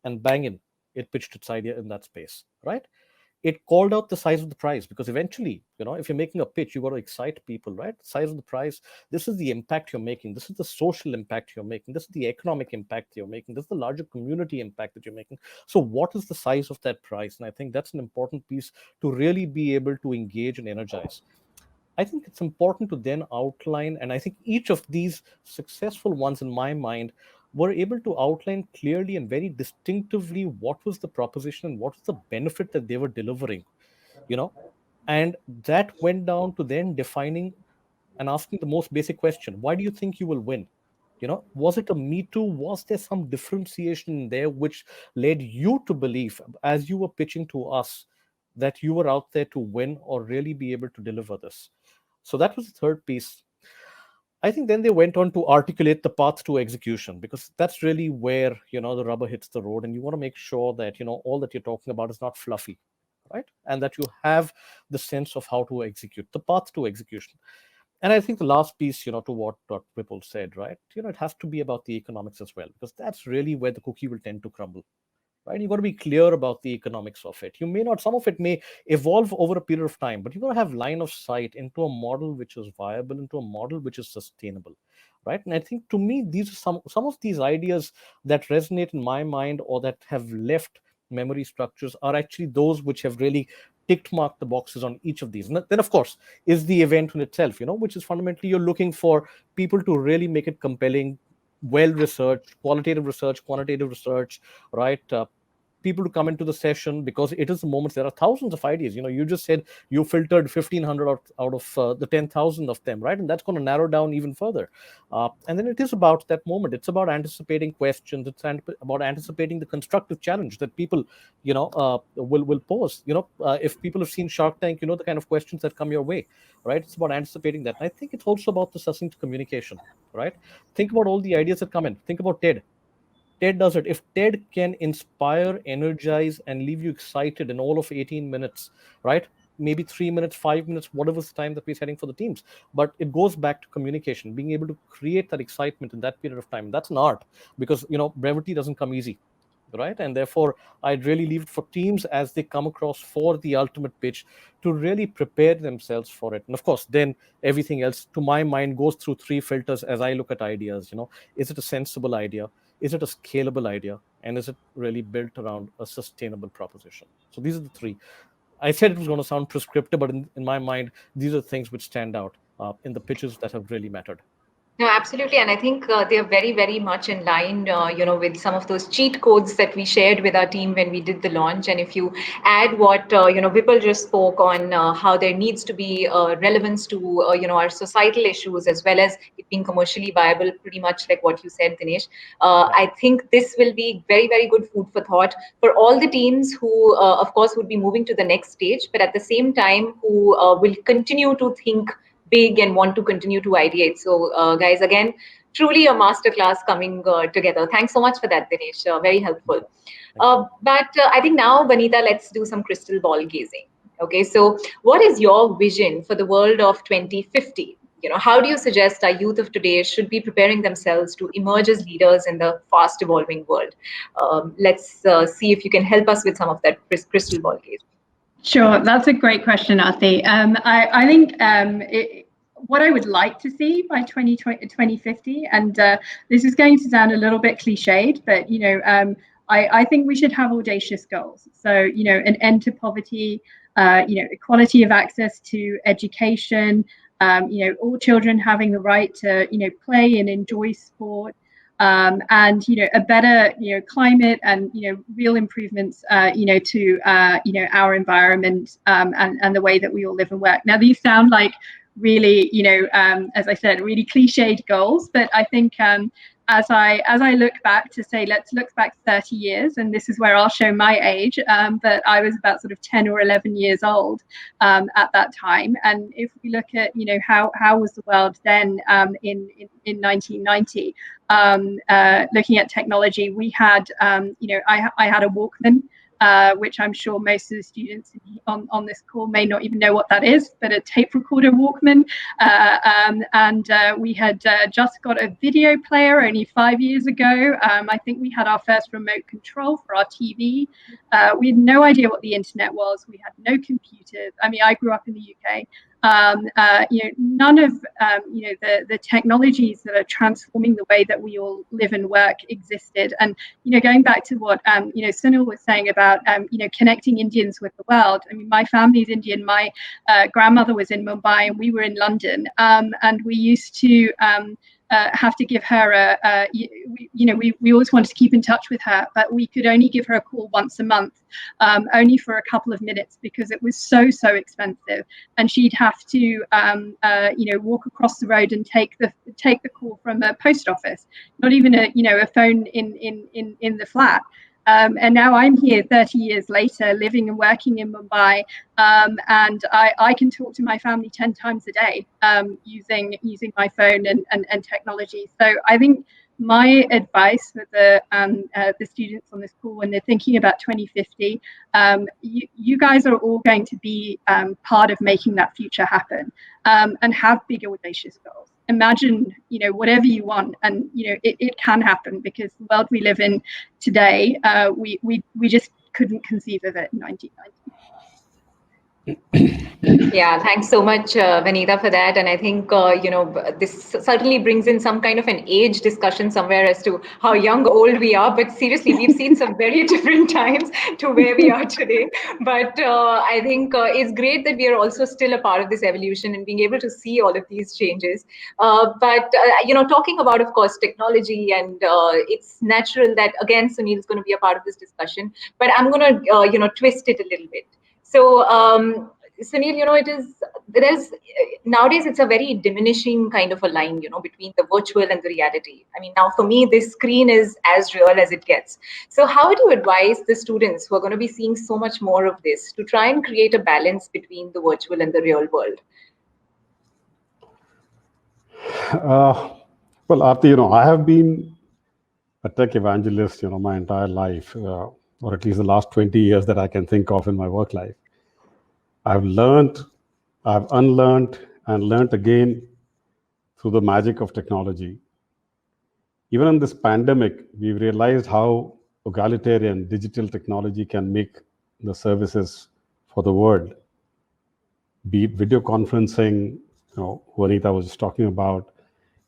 [SPEAKER 2] and bang in, it pitched its idea in that space, right? It called out the size of the prize, because eventually, if you're making a pitch, you got to excite people, right? Size of the prize. This is the impact you're making. This is the social impact you're making. This is the economic impact you're making. This is the larger community impact that you're making. So what is the size of that prize? And I think that's an important piece to really be able to engage and energize. I think it's important to then outline, and I think each of these successful ones in my mind were able to outline clearly and very distinctively what was the proposition and what was the benefit that they were delivering, you know. And that went down to then defining and asking the most basic question: why do you think you will win? Was it a me too? Was there some differentiation in there which led you to believe, as you were pitching to us, that you were out there to win or really be able to deliver this? So that was the third piece. I think then they went on to articulate the path to execution, because that's really where, the rubber hits the road, and you want to make sure that, all that you're talking about is not fluffy, right? And that you have the sense of how to execute, the path to execution. And I think the last piece, to what Vipul said, right? It has to be about the economics as well, because that's really where the cookie will tend to crumble, right? You've got to be clear about the economics of it. You may not, some of it may evolve over a period of time, but you've got to have line of sight into a model which is viable, into a model which is sustainable, right? And I think, to me, these are some of these ideas that resonate in my mind, or that have left memory structures, are actually those which have really ticked marked the boxes on each of these. And then, of course, is the event in itself, which is fundamentally, you're looking for people to really make it compelling, well researched, qualitative research, quantitative research, right? People to come into the session, because it is the moments. There are thousands of ideas. You just said you filtered 1,500 out of the 10,000 of them, right? And that's going to narrow down even further. And then it is about that moment. It's about anticipating questions. It's about anticipating the constructive challenge that people, will pose. If people have seen Shark Tank, the kind of questions that come your way, right? It's about anticipating that. And I think it's also about the succinct communication, right? Think about all the ideas that come in. Think about TED. TED does it. If TED can inspire, energize, and leave you excited in all of 18 minutes, right? Maybe 3 minutes, 5 minutes, whatever's the time that we're setting for the teams. But it goes back to communication, being able to create that excitement in that period of time. That's an art, because, brevity doesn't come easy, right? And therefore, I'd really leave it for teams as they come across for the ultimate pitch to really prepare themselves for it. And of course, then everything else, to my mind, goes through three filters as I look at ideas. Is it a sensible idea? Is it a scalable idea? And is it really built around a sustainable proposition? So these are the three. I said it was going to sound prescriptive, but in my mind, these are things which stand out in the pitches that have really mattered.
[SPEAKER 1] No, absolutely. And I think they are very, very much in line, with some of those cheat codes that we shared with our team when we did the launch. And if you add what, Vipul just spoke on how there needs to be relevance to, our societal issues as well as it being commercially viable, pretty much like what you said, Dinesh. I think this will be very, very good food for thought for all the teams who, of course, would be moving to the next stage, but at the same time, who will continue to think big and want to continue to ideate. So, guys, again, truly a masterclass coming together. Thanks so much for that, Dinesh. Very helpful. But I think now, Vanita, let's do some crystal ball gazing. Okay, so what is your vision for the world of 2050? How do you suggest our youth of today should be preparing themselves to emerge as leaders in the fast evolving world? Let's see if you can help us with some of that crystal ball gazing.
[SPEAKER 5] Sure, that's a great question, Aarti. I think what I would like to see by 2050, and this is going to sound a little bit cliched, but I think we should have audacious goals. So an end to poverty, equality of access to education, all children having the right to play and enjoy sport. And a better climate and real improvements to our environment and the way that we all live and work. Now these sound like really as I said, really cliched goals, but I think as I look back to say, let's look back 30 years, and this is where I'll show my age, but I was about sort of 10 or 11 years old at that time. And if we look at, how was the world then in 1990, looking at technology, we had, I had a Walkman, which I'm sure most of the students on this call may not even know what that is, but a tape recorder Walkman. And we had just got a video player only 5 years ago. I think we had our first remote control for our TV. We had no idea what the internet was. We had no computers. I mean, I grew up in the UK. None of the technologies that are transforming the way that we all live and work existed. And going back to what Sunil was saying about connecting Indians with the world. I mean, my family's Indian. My grandmother was in Mumbai, and we were in London. And we used to have to give her we always wanted to keep in touch with her, but we could only give her a call once a month, only for a couple of minutes, because it was so expensive, and she'd have to walk across the road and take the call from a post office, not even a phone in the flat. And now I'm here 30 years later, living and working in Mumbai, and I can talk to my family 10 times a day using my phone and technology. So I think my advice for the students on this call when they're thinking about 2050, you guys are all going to be part of making that future happen, and have big audacious goals. Imagine whatever you want, and it can happen, because the world we live in today, we just couldn't conceive of it in 1990.
[SPEAKER 1] Yeah, thanks so much, Vanita, for that. And I think, this certainly brings in some kind of an age discussion somewhere as to how young or old we are. But seriously, we've seen some very different times to where we are today. But I think it's great that we are also still a part of this evolution and being able to see all of these changes. But talking about, of course, technology, and it's natural that, again, Sunil is going to be a part of this discussion. But I'm going to, twist it a little bit. So, Sunil, there's nowadays it's a very diminishing kind of a line, between the virtual and the reality. I mean, now for me, this screen is as real as it gets. So how would you advise the students who are going to be seeing so much more of this to try and create a balance between the virtual and the real world?
[SPEAKER 4] Well, Aarti, I have been a tech evangelist, my entire life, or at least the last 20 years that I can think of in my work life. I've learned, I've unlearned, and learned again through the magic of technology. Even in this pandemic, we've realized how egalitarian digital technology can make the services for the world. Be it video conferencing, who Anita was just talking about,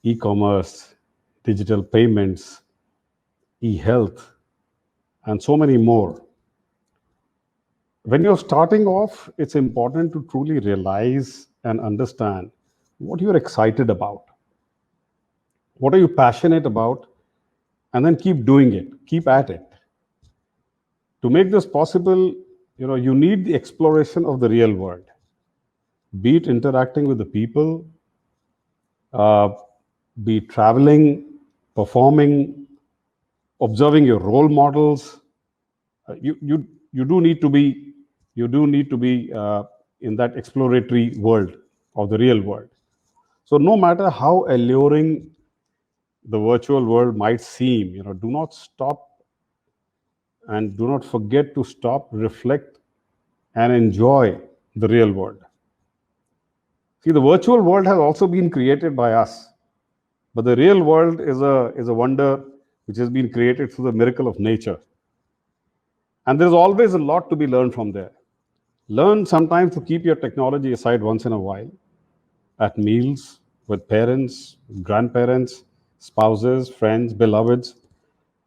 [SPEAKER 4] e-commerce, digital payments, e-health, and so many more. when you're starting off, it's important to truly realize and understand what you're excited about. What are you passionate about? And then keep doing it, keep at it. To make this possible, you need the exploration of the real world, be it interacting with the people, uh, be it traveling, performing, observing your role models. You do need to be in that exploratory world of the real world. So no matter how alluring the virtual world might seem, do not stop and do not forget to stop, reflect, and enjoy the real world. See, the virtual world has also been created by us, but the real world is a wonder which has been created through the miracle of nature. And there's always a lot to be learned from there. Learn sometimes to keep your technology aside once in a while, at meals, with parents, grandparents, spouses, friends, beloveds,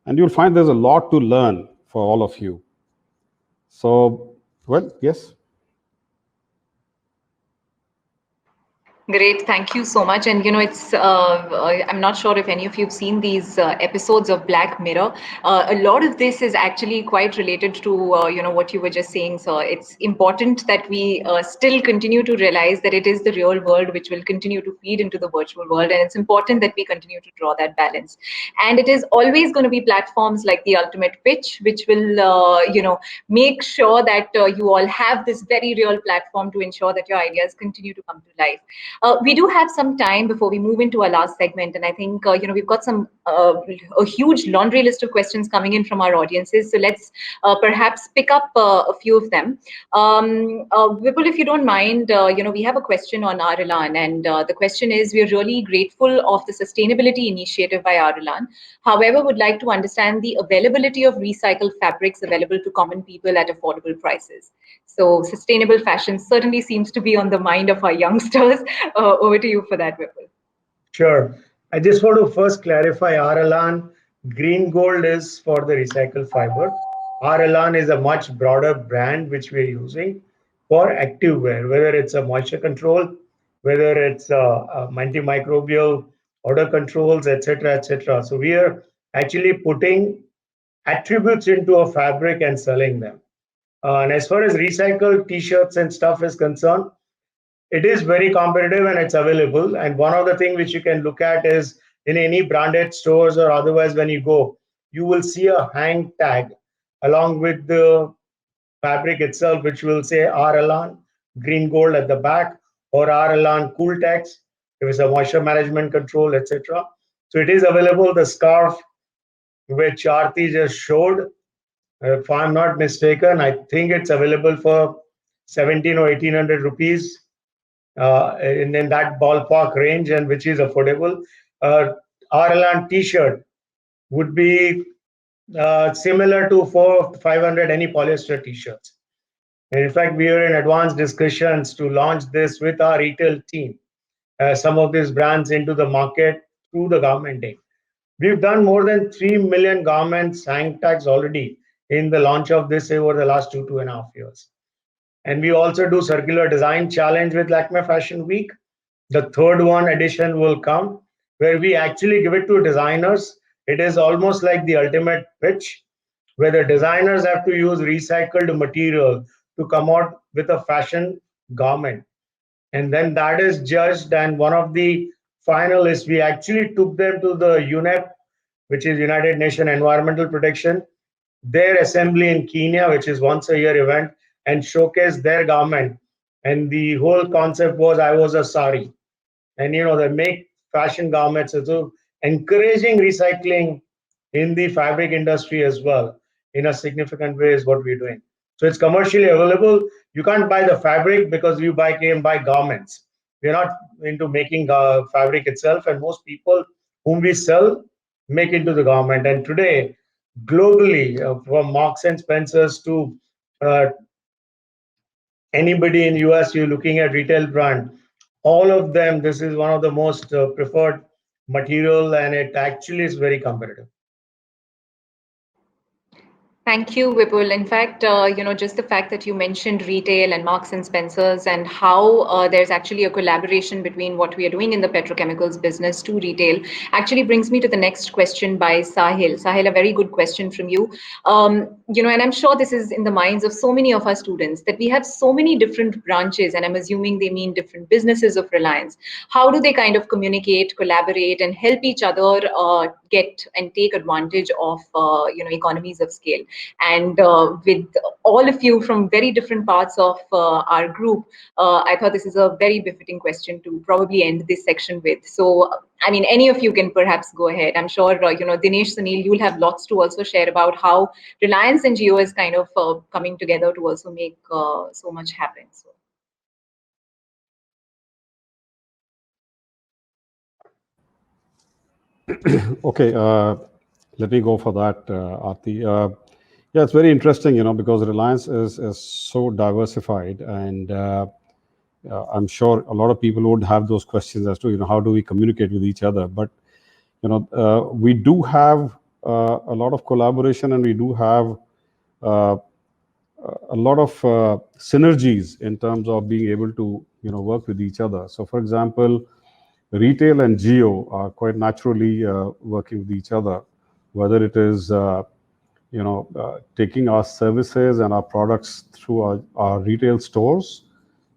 [SPEAKER 4] and you'll find there's a lot to learn for all of you. So, well, yes.
[SPEAKER 1] Great, thank you so much. And it's I'm not sure if any of you've seen these episodes of Black Mirror. A lot of this is actually quite related to what you were just saying. So it's important that we still continue to realize that it is the real world which will continue to feed into the virtual world, and it's important that we continue to draw that balance. And it is always going to be platforms like the Ultimate Pitch which will make sure that you all have this very real platform to ensure that your ideas continue to come to life. We do have some time before we move into our last segment, and I think we've got a huge laundry list of questions coming in from our audiences. So let's perhaps pick up a few of them. Vipul, if you don't mind, we have a question on R-Elan, and the question is: we are really grateful of the sustainability initiative by R-Elan. However, would like to understand the availability of recycled fabrics available to common people at affordable prices. So sustainable fashion certainly seems to be on the mind of our youngsters. Over to you for that, Vipul.
[SPEAKER 3] Sure. I just want to first clarify R-Elan Green Gold is for the recycled fiber. R-Elan is a much broader brand which we're using for active wear, whether it's a moisture control, whether it's a antimicrobial odor controls, etc., etc. So we are actually putting attributes into a fabric and selling them. And as far as recycled t-shirts and stuff is concerned, it is very competitive and it's available. And one of the things which you can look at is in any branded stores or otherwise when you go, you will see a hang tag along with the fabric itself, which will say R-Elan Green Gold at the back or R-Elan Cooltex if it's a moisture management control, etc. So it is available. The scarf which Aarti just showed, if I'm not mistaken, I think it's available for 17 or 1800 rupees. In that ballpark range, and which is affordable. R-Elan t-shirt would be similar to 400-500 any polyester t-shirts. And in fact, we are in advanced discussions to launch this with our retail team, some of these brands into the market through the Government Day. We've done more than 3 million garments hang tags already in the launch of this over the last 2.5 years. And we also do circular design challenge with Lakme Fashion Week. The third one edition will come where we actually give it to designers. It is almost like the ultimate pitch where the designers have to use recycled material to come out with a fashion garment. And then that is judged. And one of the finalists, we actually took them to the UNEP, which is United Nations Environmental Protection, their assembly in Kenya, which is once a year event, and showcase their garment. And the whole concept was I was a sari. And they make fashion garments. So encouraging recycling in the fabric industry as well in a significant way is what we're doing. So it's commercially available. You can't buy the fabric because you can buy garments. We're not into making fabric itself, and most people whom we sell make into the garment. And today, globally, from Marks and Spencers to anybody in US, you're looking at retail brand, all of them, this is one of the most preferred material, and it actually is very competitive.
[SPEAKER 1] Thank you, Vipul. In fact, just the fact that you mentioned retail and Marks and Spencers and how there's actually a collaboration between what we are doing in the petrochemicals business to retail actually brings me to the next question by Sahil. Sahil, a very good question from you. And I'm sure this is in the minds of so many of our students that we have so many different branches, and I'm assuming they mean different businesses of Reliance. How do they kind of communicate, collaborate, and help each other get and take advantage of, economies of scale? And with all of you from very different parts of our group, I thought this is a very befitting question to probably end this section with. So, I mean, any of you can perhaps go ahead. I'm sure, Dinesh, Sunil, you'll have lots to also share about how Reliance and Jio is kind of coming together to also make so much happen. So.
[SPEAKER 4] Okay, let me go for that, Aarti. Yeah, it's very interesting, because Reliance is so diversified, and I'm sure a lot of people would have those questions as to, how do we communicate with each other? But, we do have a lot of collaboration, and we do have uh, a lot of synergies in terms of being able to, work with each other. So, for example, retail and geo are quite naturally working with each other, whether it is taking our services and our products through our retail stores,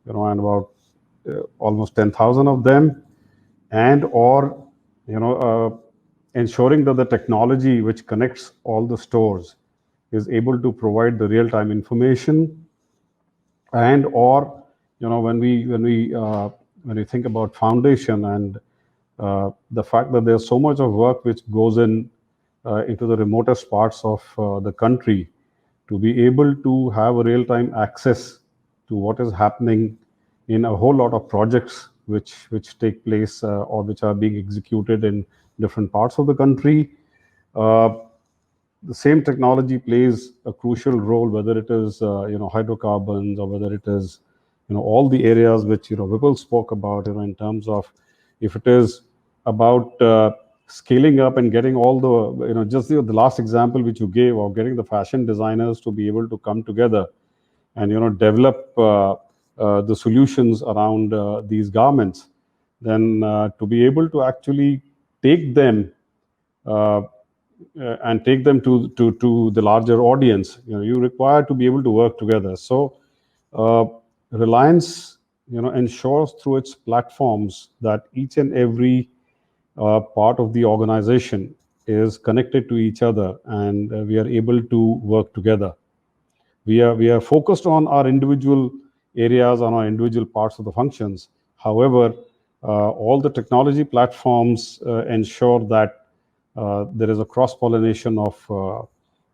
[SPEAKER 4] and about almost 10,000 of them, and or ensuring that the technology which connects all the stores is able to provide the real-time information, and or when we think about foundation and the fact that there's so much of work which goes into the remotest parts of the country, to be able to have a real-time access to what is happening in a whole lot of projects which take place or which are being executed in different parts of the country. Uh, the same technology plays a crucial role, whether it is hydrocarbons, or whether it is all the areas which Vipul spoke about, in terms of, if it is about scaling up and getting all the just the last example which you gave of getting the fashion designers to be able to come together and develop the solutions around these garments, then to be able to actually take them uh, and take them to the larger audience, you require to be able to work together. So uh, Reliance ensures through its platforms that each and every part of the organization is connected to each other, and we are able to work together. We are focused on our individual areas, on our individual parts of the functions. However, all the technology platforms ensure that there is a cross pollination of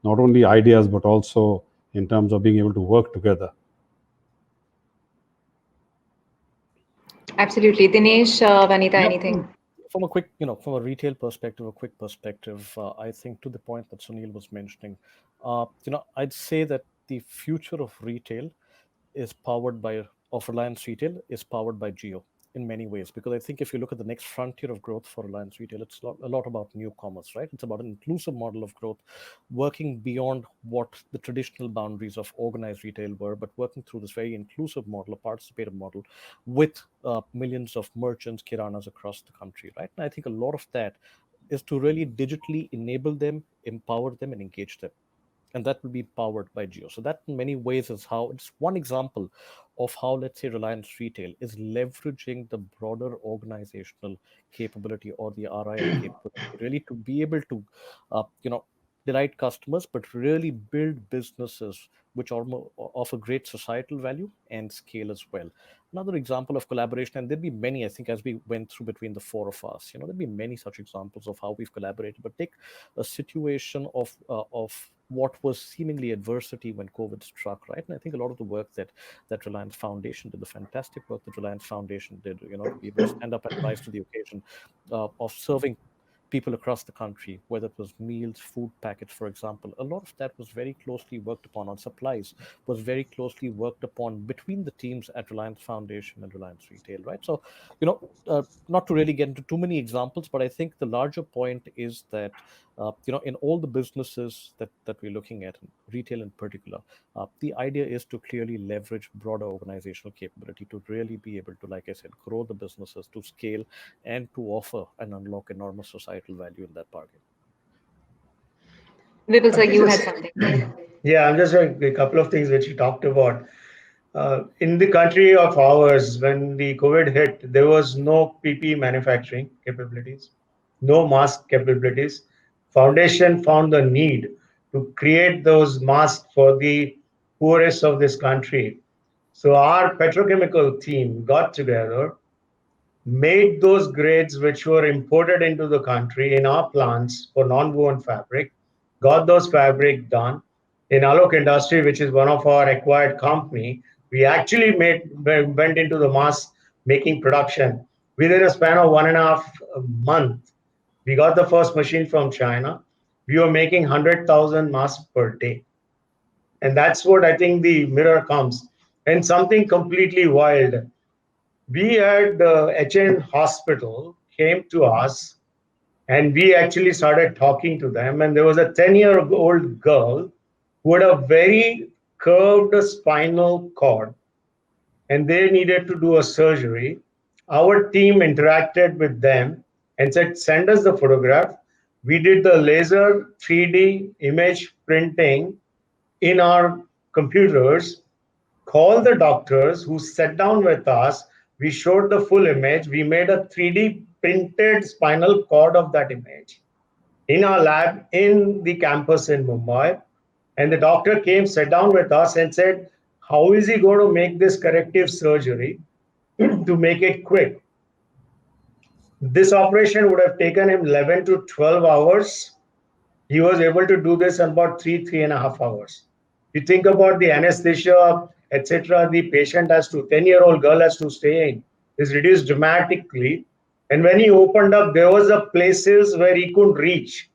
[SPEAKER 4] not only ideas but also in terms of being able to work together.
[SPEAKER 1] Absolutely. Dinesh, Vanita,
[SPEAKER 2] Yeah,
[SPEAKER 1] anything?
[SPEAKER 2] from a quick, from a retail perspective, a quick perspective, I think to the point that Sunil was mentioning, I'd say that the future of retail is powered by of Reliance Retail is powered by Geo in many ways, because I think if you look at the next frontier of growth for Reliance Retail, it's a lot about new commerce, right? It's about an inclusive model of growth, working beyond what the traditional boundaries of organized retail were, but working through this very inclusive model, a participative model, with millions of merchants, kiranas across the country, right? And I think a lot of that is to really digitally enable them, empower them, and engage them, and that will be powered by Geo. So that in many ways is how it's one example of how, let's say, Reliance Retail is leveraging the broader organizational capability or the RIL capability, really to be able to, delight customers, but really build businesses which offer great societal value and scale as well. Another example of collaboration, and there'd be many, I think, as we went through between the four of us, there'd be many such examples of how we've collaborated. But take a situation of what was seemingly adversity when COVID struck, right? And I think a lot of the work that Reliance Foundation did, the fantastic work that Reliance Foundation did, to be able to stand up and rise to the occasion of serving people across the country, whether it was meals, food packets, for example. A lot of that was very closely worked upon on supplies, was very closely worked upon between the teams at Reliance Foundation and Reliance Retail, right? So, not to really get into too many examples, but I think the larger point is that, in all the businesses that we're looking at, retail in particular, the idea is to clearly leverage broader organizational capability to really be able to, like I said, grow the businesses to scale and to offer and unlock enormous societal value in that bargain.
[SPEAKER 1] Vipul, sir, you had something.
[SPEAKER 3] Yeah, I'm just a couple of things which you talked about. In the country of ours, when the COVID hit, there was no PPE manufacturing capabilities, no mask capabilities. Foundation found the need to create those masks for the poorest of this country. So our petrochemical team got together, made those grades which were imported into the country in our plants for non-woven fabric, got those fabric done. In Alok Industry, which is one of our acquired company, we actually went into the mask making production. Within a span of 1.5 months, we got the first machine from China. We were making 100,000 masks per day. And that's what I think the mirror comes. And something completely wild. We had HN Hospital came to us, and we actually started talking to them. And there was a 10-year-old girl who had a very curved spinal cord, and they needed to do a surgery. Our team interacted with them and said, send us the photograph. We did the laser 3D image printing in our computers, called the doctors who sat down with us. We showed the full image. We made a 3D printed spinal cord of that image in our lab in the campus in Mumbai. And the doctor came, sat down with us and said, how is he going to make this corrective surgery to make it quick? This operation would have taken him 11 to 12 hours. He was able to do this in about 3.5 hours. You think about the anesthesia, etc. The patient has to, 10-year-old girl has to stay in, is reduced dramatically. And when he opened up, there was a places where he couldn't reach.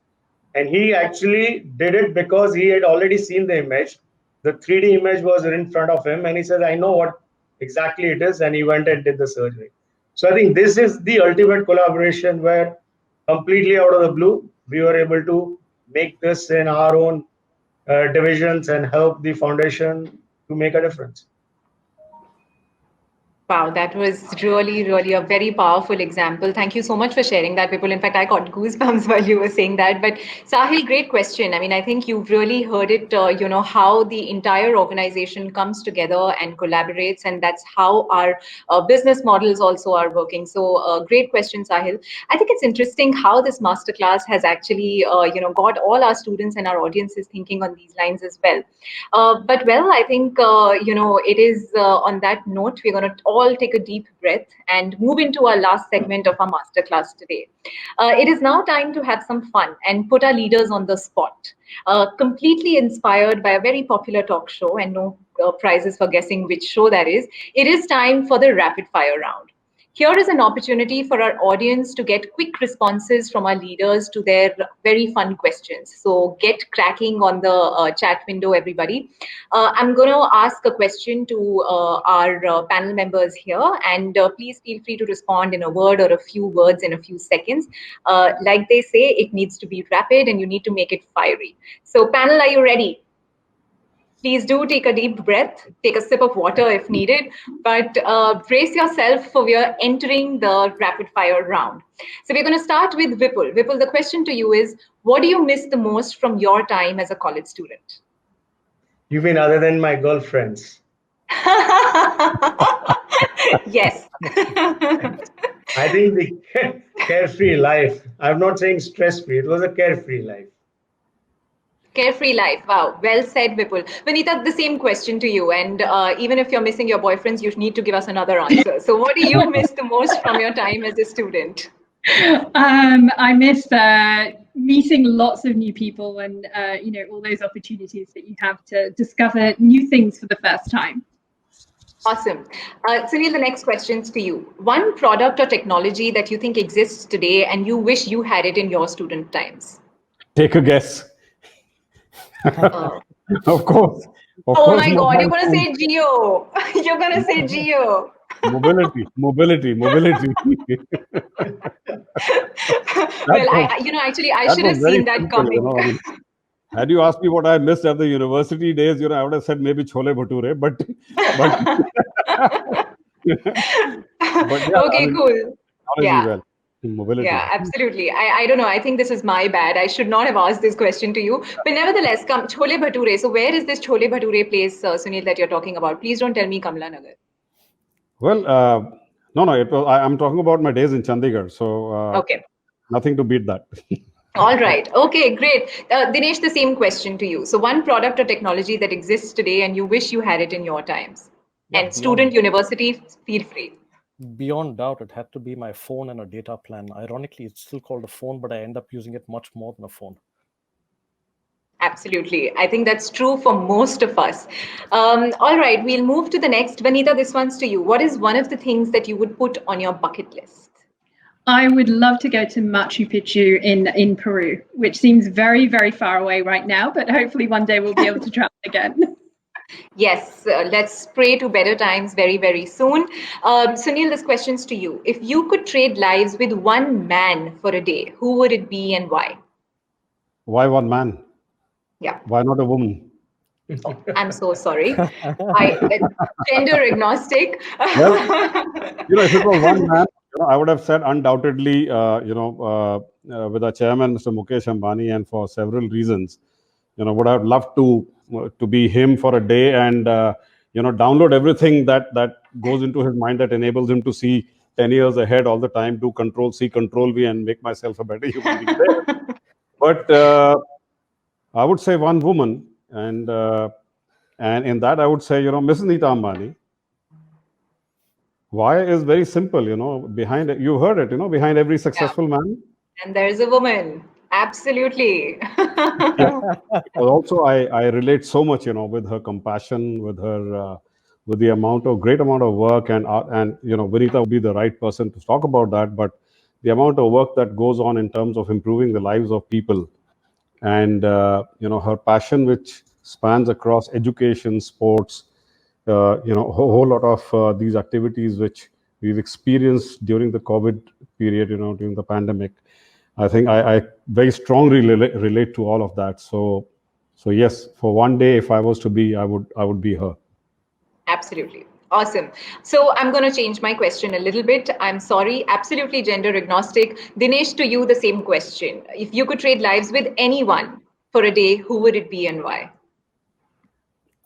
[SPEAKER 3] And he actually did it because he had already seen the image. The 3D image was in front of him, and he said, I know what exactly it is. And he went and did the surgery. So I think this is the ultimate collaboration where completely out of the blue, we were able to make this in our own divisions and help the foundation to make a difference.
[SPEAKER 1] Wow, that was really, really a very powerful example. Thank you so much for sharing that, Vipul. In fact, I got goosebumps while you were saying that. But Sahil, great question. I mean, I think you've really heard it, how the entire organization comes together and collaborates, and that's how our business models also are working. So great question, Sahil. I think it's interesting how this masterclass has actually, got all our students and our audiences thinking on these lines as well. I think, it is on that note, we're going to all take a deep breath and move into our last segment of our masterclass today. It is now time to have some fun and put our leaders on the spot. Completely inspired by a very popular talk show, and no prizes for guessing which show that is, it is time for the rapid fire round. Here is an opportunity for our audience to get quick responses from our leaders to their very fun questions. So get cracking on the chat window, everybody. I'm going to ask a question to our panel members here, and please feel free to respond in a word or a few words in a few seconds. Like they say, it needs to be rapid and you need to make it fiery. So panel, are you ready? Please do take a deep breath, take a sip of water if needed, but brace yourself for we are entering the rapid fire round. So we're going to start with Vipul. Vipul, the question to you is, what do you miss the most from your time as a college student?
[SPEAKER 3] You mean other than my girlfriends?
[SPEAKER 1] Yes.
[SPEAKER 3] I think the carefree life. I'm not saying stress-free. It was a carefree life.
[SPEAKER 1] Carefree life. Wow. Well said, Vipul. Vanita, the same question to you. And even if you're missing your boyfriends, you need to give us another answer. So what do you miss the most from your time as a student?
[SPEAKER 5] I miss meeting lots of new people and, all those opportunities that you have to discover new things for the first time.
[SPEAKER 1] Awesome. Sunil, the next question's to you. One product or technology that you think exists today and you wish you had it in your student times.
[SPEAKER 4] Take a guess.
[SPEAKER 1] Uh,
[SPEAKER 4] Of course. Of
[SPEAKER 1] oh
[SPEAKER 4] course,
[SPEAKER 1] my God, you're
[SPEAKER 4] mobile
[SPEAKER 1] going to
[SPEAKER 4] phones.
[SPEAKER 1] say Geo. You're going to say Geo.
[SPEAKER 4] Mobility.
[SPEAKER 1] Well,
[SPEAKER 4] Was,
[SPEAKER 1] actually, I
[SPEAKER 4] that
[SPEAKER 1] should
[SPEAKER 4] was
[SPEAKER 1] have
[SPEAKER 4] very
[SPEAKER 1] seen that
[SPEAKER 4] simple,
[SPEAKER 1] coming.
[SPEAKER 4] I mean, had you asked me what I missed at the university days, I would have said maybe chole bhature, but but yeah, I
[SPEAKER 1] Okay,
[SPEAKER 4] mean,
[SPEAKER 1] cool.
[SPEAKER 4] technology
[SPEAKER 1] Yeah.
[SPEAKER 4] well, mobility.
[SPEAKER 1] Yeah, absolutely. I don't know. I think this is my bad. I should not have asked this question to you. But nevertheless, come Chole Bhature. So where is this Chole Bhature place, Sunil, that you're talking about? Please don't tell me Kamla Nagar.
[SPEAKER 4] Well, no, it was. I'm talking about my days in Chandigarh, so
[SPEAKER 1] Okay.
[SPEAKER 4] nothing to beat that.
[SPEAKER 1] All right. Okay, great. Dinesh, the same question to you. So one product or technology that exists today and you wish you had it in your times.
[SPEAKER 2] Yeah,
[SPEAKER 1] And student, university, feel free.
[SPEAKER 2] beyond doubt, it had to be my phone and a data plan. Ironically, it's still called a phone, but I end up using it much more than a phone.
[SPEAKER 1] Absolutely. I think that's true for most of us. All right, we'll move to the next. Vanita, this one's to you. What is one of the things that you would put on your bucket list?
[SPEAKER 5] I would love to go to Machu Picchu in Peru, which seems very, very far away right now, but hopefully one day we'll be able to travel again.
[SPEAKER 1] Yes, let's pray to better times very, very soon. Sunil, this question's to you. If you could trade lives with one man for a day, who would it be and why?
[SPEAKER 4] Why one man?
[SPEAKER 1] Yeah,
[SPEAKER 4] Why not a woman?
[SPEAKER 1] I'm so sorry. Gender agnostic.
[SPEAKER 4] Well, if it was one man, I would have said undoubtedly, with our chairman, Mr. Mukesh Ambani, and for several reasons, would have loved to be him for a day and download everything that goes into his mind that enables him to see 10 years ahead all the time, do Control C, Control V, and make myself a better human being there. But I would say one woman, and in that I would say, Mrs. Neeta Ambani. Why is very simple, behind it, you heard it, behind every successful man.
[SPEAKER 1] And there's a woman. Absolutely.
[SPEAKER 4] But also, I relate so much, with her compassion, with her, with the great amount of work, and Vinita would be the right person to talk about that. But the amount of work that goes on in terms of improving the lives of people, and her passion, which spans across education, sports, a whole lot of these activities which we've experienced during the COVID period, during the pandemic. I think I very strongly relate to all of that. So yes, for one day, if I was to be, I would be her.
[SPEAKER 1] Absolutely. Awesome. So I'm going to change my question a little bit. I'm sorry, absolutely gender agnostic. Dinesh, to you, the same question. If you could trade lives with anyone for a day, who would it be and why?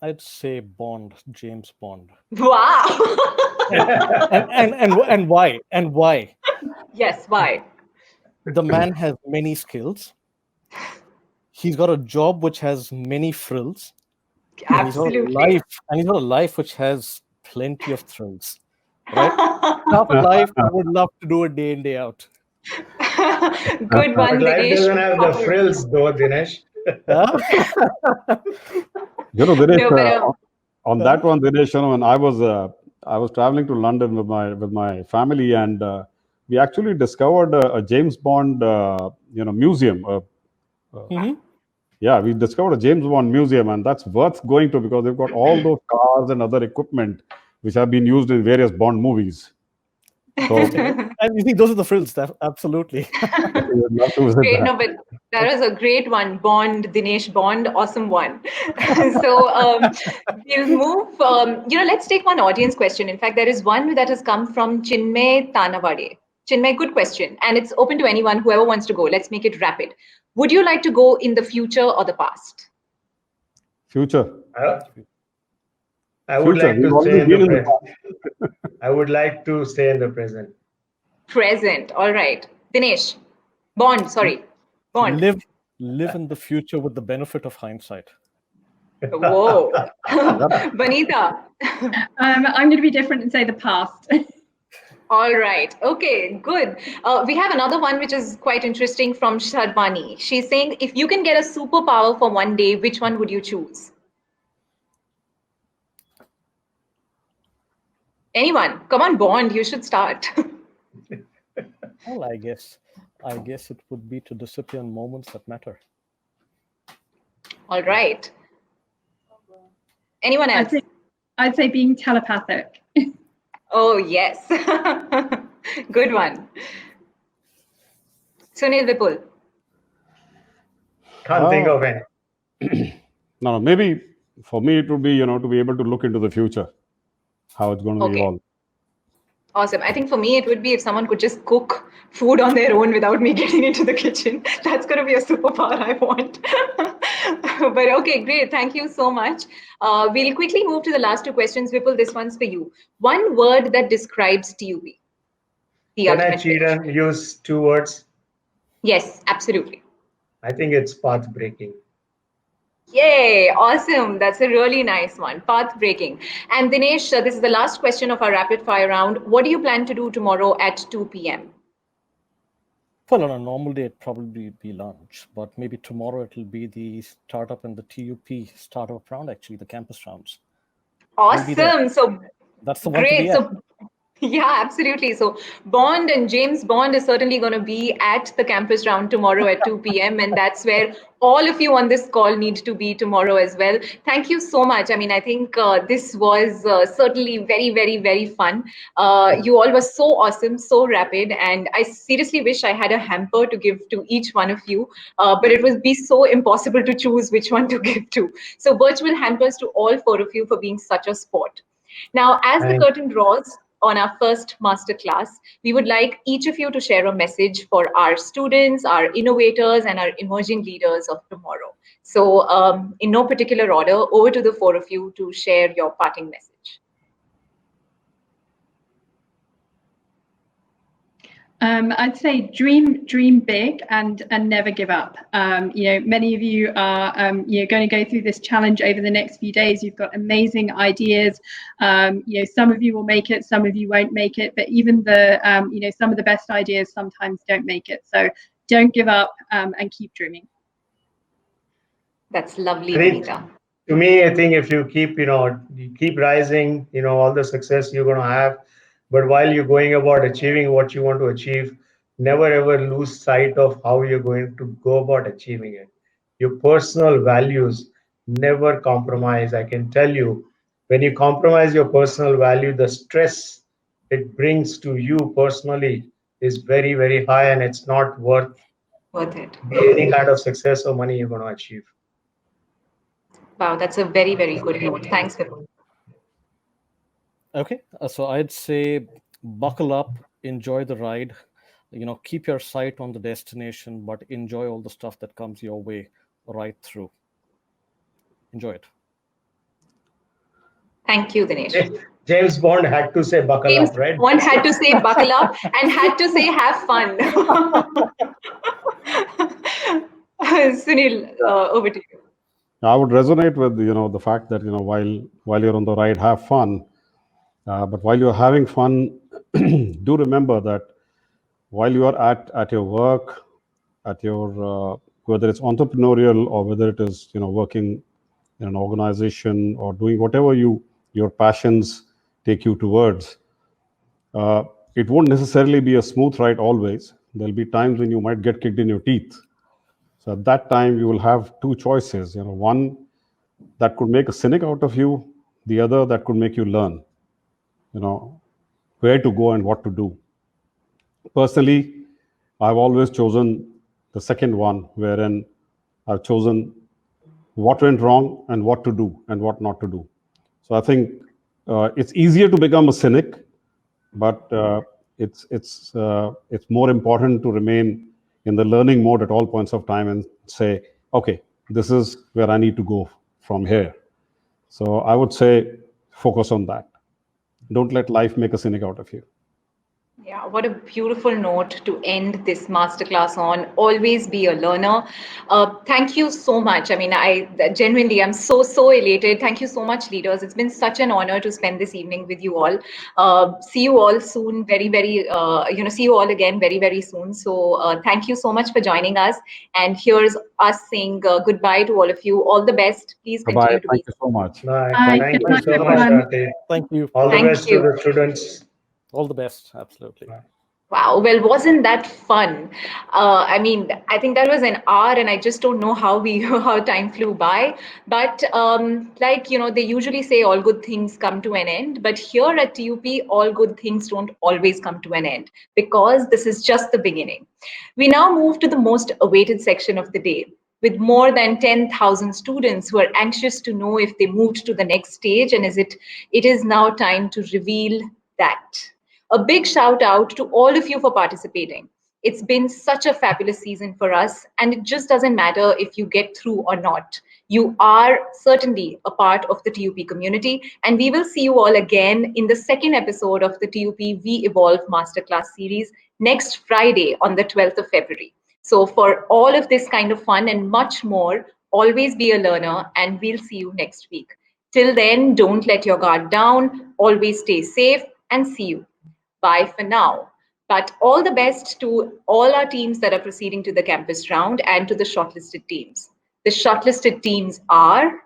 [SPEAKER 2] I'd say Bond, James Bond.
[SPEAKER 1] Wow.
[SPEAKER 2] and why? And why?
[SPEAKER 1] Yes, why?
[SPEAKER 2] The man has many skills. He's got a job which has many frills.
[SPEAKER 1] Absolutely.
[SPEAKER 2] And he's got a life which has plenty of thrills. Right? Tough life, I would love to do it day in, day out.
[SPEAKER 1] Good one,
[SPEAKER 3] But life
[SPEAKER 1] Dinesh.
[SPEAKER 3] doesn't have the frills, though, Dinesh.
[SPEAKER 4] Dinesh, on that one, Dinesh, when I was traveling to London with my family, and we actually discovered a James Bond, museum.
[SPEAKER 2] Mm-hmm.
[SPEAKER 4] Yeah, we discovered a James Bond museum, and that's worth going to because they've got all those cars and other equipment which have been used in various Bond movies. So,
[SPEAKER 2] and you think those are the frills? Absolutely.
[SPEAKER 1] Great, no, but that was a great one. Bond, Dinesh Bond, awesome one. So we'll move. Let's take one audience question. In fact, there is one that has come from Chinmay Tanavade. Chinmay, good question, and it's open to anyone, whoever wants to go. Let's make it rapid. Would you like to go in the future or the past?
[SPEAKER 4] Future.
[SPEAKER 3] I would like to stay in the present. I would like to stay in the present.
[SPEAKER 1] Present. All right. Dinesh. Bond.
[SPEAKER 2] Live in the future with the benefit of hindsight.
[SPEAKER 1] Whoa. Vanita.
[SPEAKER 5] I'm going to be different and say the past.
[SPEAKER 1] All right. Okay, good. We have another one which is quite interesting from Shadwani. She's saying, if you can get a superpower for one day, which one would you choose? Anyone? Come on, Bond, you should start.
[SPEAKER 2] Well, I guess it would be to disappear in moments that matter.
[SPEAKER 1] All right. Anyone else?
[SPEAKER 5] I'd say being telepathic.
[SPEAKER 1] Oh, yes. Good one. Sunil Vipul.
[SPEAKER 3] Can't think of any.
[SPEAKER 4] No, maybe for me it would be, to be able to look into the future, how it's going to
[SPEAKER 1] Okay.
[SPEAKER 4] evolve.
[SPEAKER 1] Awesome. I think for me, it would be if someone could just cook food on their own without me getting into the kitchen. That's going to be a superpower I want. But okay, great. Thank you so much. We'll quickly move to the last two questions. Vipul, this one's for you. One word that describes TUB. The
[SPEAKER 3] Can I
[SPEAKER 1] ultimate
[SPEAKER 3] cheat
[SPEAKER 1] pitch.
[SPEAKER 3] and use 2 words?
[SPEAKER 1] Yes, absolutely.
[SPEAKER 3] I think it's path breaking.
[SPEAKER 1] Yay, awesome. That's a really nice one. Path breaking. And Dinesh, this is the last question of our rapid fire round. What do you plan to do tomorrow at 2 p.m.?
[SPEAKER 2] Well, on a normal day, it'd probably be lunch, but maybe tomorrow it'll be the startup and the TUP startup round, actually, the campus rounds. I'll be there.
[SPEAKER 1] Awesome. So
[SPEAKER 2] That's the one to be
[SPEAKER 1] great.
[SPEAKER 2] at.
[SPEAKER 1] So yeah, absolutely. So Bond and James Bond is certainly going to be at the campus round tomorrow at 2 p.m. And that's where all of you on this call need to be tomorrow as well. Thank you so much. I mean, I think this was certainly very, very, very fun. You all were so awesome, so rapid. And I seriously wish I had a hamper to give to each one of you, but it would be so impossible to choose which one to give to. So virtual hampers to all 4 of you for being such a sport. Now, as the curtain draws on our first masterclass, we would like each of you to share a message for our students, our innovators, and our emerging leaders of tomorrow. So in no particular order, over to the 4 of you to share your parting message.
[SPEAKER 5] I'd say dream big and never give up. Many of you are going to go through this challenge over the next few days. You've got amazing ideas. Some of you will make it, some of you won't make it, but even some of the best ideas sometimes don't make it. So don't give up and keep dreaming.
[SPEAKER 1] That's lovely,
[SPEAKER 3] Great.
[SPEAKER 1] Vinita.
[SPEAKER 3] To me, I think if you keep rising, all the success you're going to have. But while you're going about achieving what you want to achieve, never ever lose sight of how you're going to go about achieving it. Your personal values never compromise. I can tell you, when you compromise your personal value, the stress it brings to you personally is very, very high, and it's not worth
[SPEAKER 1] it.
[SPEAKER 3] any kind of success or money you're going to achieve.
[SPEAKER 1] Wow, that's a very, very good note. Thanks, Vipul.
[SPEAKER 2] Okay, so I'd say buckle up, enjoy the ride, keep your sight on the destination, but enjoy all the stuff that comes your way right through. Enjoy it.
[SPEAKER 1] Thank you, Dinesh.
[SPEAKER 3] James Bond had to say buckle
[SPEAKER 1] James
[SPEAKER 3] up, right?
[SPEAKER 1] Bond had to say buckle up and had to say have fun. Sunil, over to you.
[SPEAKER 4] I would resonate with the fact that while you're on the ride, have fun. But while you're having fun, do remember that while you are at your work, at your whether it's entrepreneurial or whether it is working in an organization or doing whatever your passions take you towards, it won't necessarily be a smooth ride always. There'll be times when you might get kicked in your teeth. So at that time, you will have 2 choices. One that could make a cynic out of you, the other that could make you learn. Where to go and what to do. Personally, I've always chosen the second one, wherein I've chosen what went wrong and what to do and what not to do. So I think it's easier to become a cynic, but it's more important to remain in the learning mode at all points of time and say, okay, this is where I need to go from here. So I would say focus on that. Don't let life make a cynic out of you.
[SPEAKER 1] Yeah, what a beautiful note to end this masterclass on. Always be a learner. Thank you so much. I mean, I genuinely am so elated. Thank you so much, leaders. It's been such an honor to spend this evening with you all. See you all soon. See you all again very soon. So thank you so much for joining us. And here's us saying goodbye to all of you. All the best. Please
[SPEAKER 4] Bye bye.
[SPEAKER 1] continue to be.
[SPEAKER 4] Thank you so much.
[SPEAKER 3] Bye.
[SPEAKER 5] Bye.
[SPEAKER 3] Thank
[SPEAKER 5] Good
[SPEAKER 3] you
[SPEAKER 5] night,
[SPEAKER 3] so much,
[SPEAKER 2] Bye-bye.
[SPEAKER 5] everyone.
[SPEAKER 3] Arti.
[SPEAKER 2] Thank you.
[SPEAKER 3] All the
[SPEAKER 1] Thank
[SPEAKER 3] best to
[SPEAKER 1] you.
[SPEAKER 3] the students.
[SPEAKER 2] All the best. Absolutely.
[SPEAKER 3] Bye.
[SPEAKER 1] Wow, well, wasn't that fun? I mean, I think that was an hour, and I just don't know how how time flew by. But they usually say all good things come to an end. But here at TUP, all good things don't always come to an end because this is just the beginning. We now move to the most awaited section of the day. With more than 10,000 students who are anxious to know if they moved to the next stage, and it is now time to reveal that. A big shout out to all of you for participating. It's been such a fabulous season for us, and it just doesn't matter if you get through or not. You are certainly a part of the TUP community, and we will see you all again in the second episode of the TUP We Evolve Masterclass series next Friday on the 12th of February. So, for all of this kind of fun and much more, always be a learner, and we'll see you next week. Till then, don't let your guard down, always stay safe, and see you. Bye for now. But all the best to all our teams that are proceeding to the campus round and to the shortlisted teams. The shortlisted teams are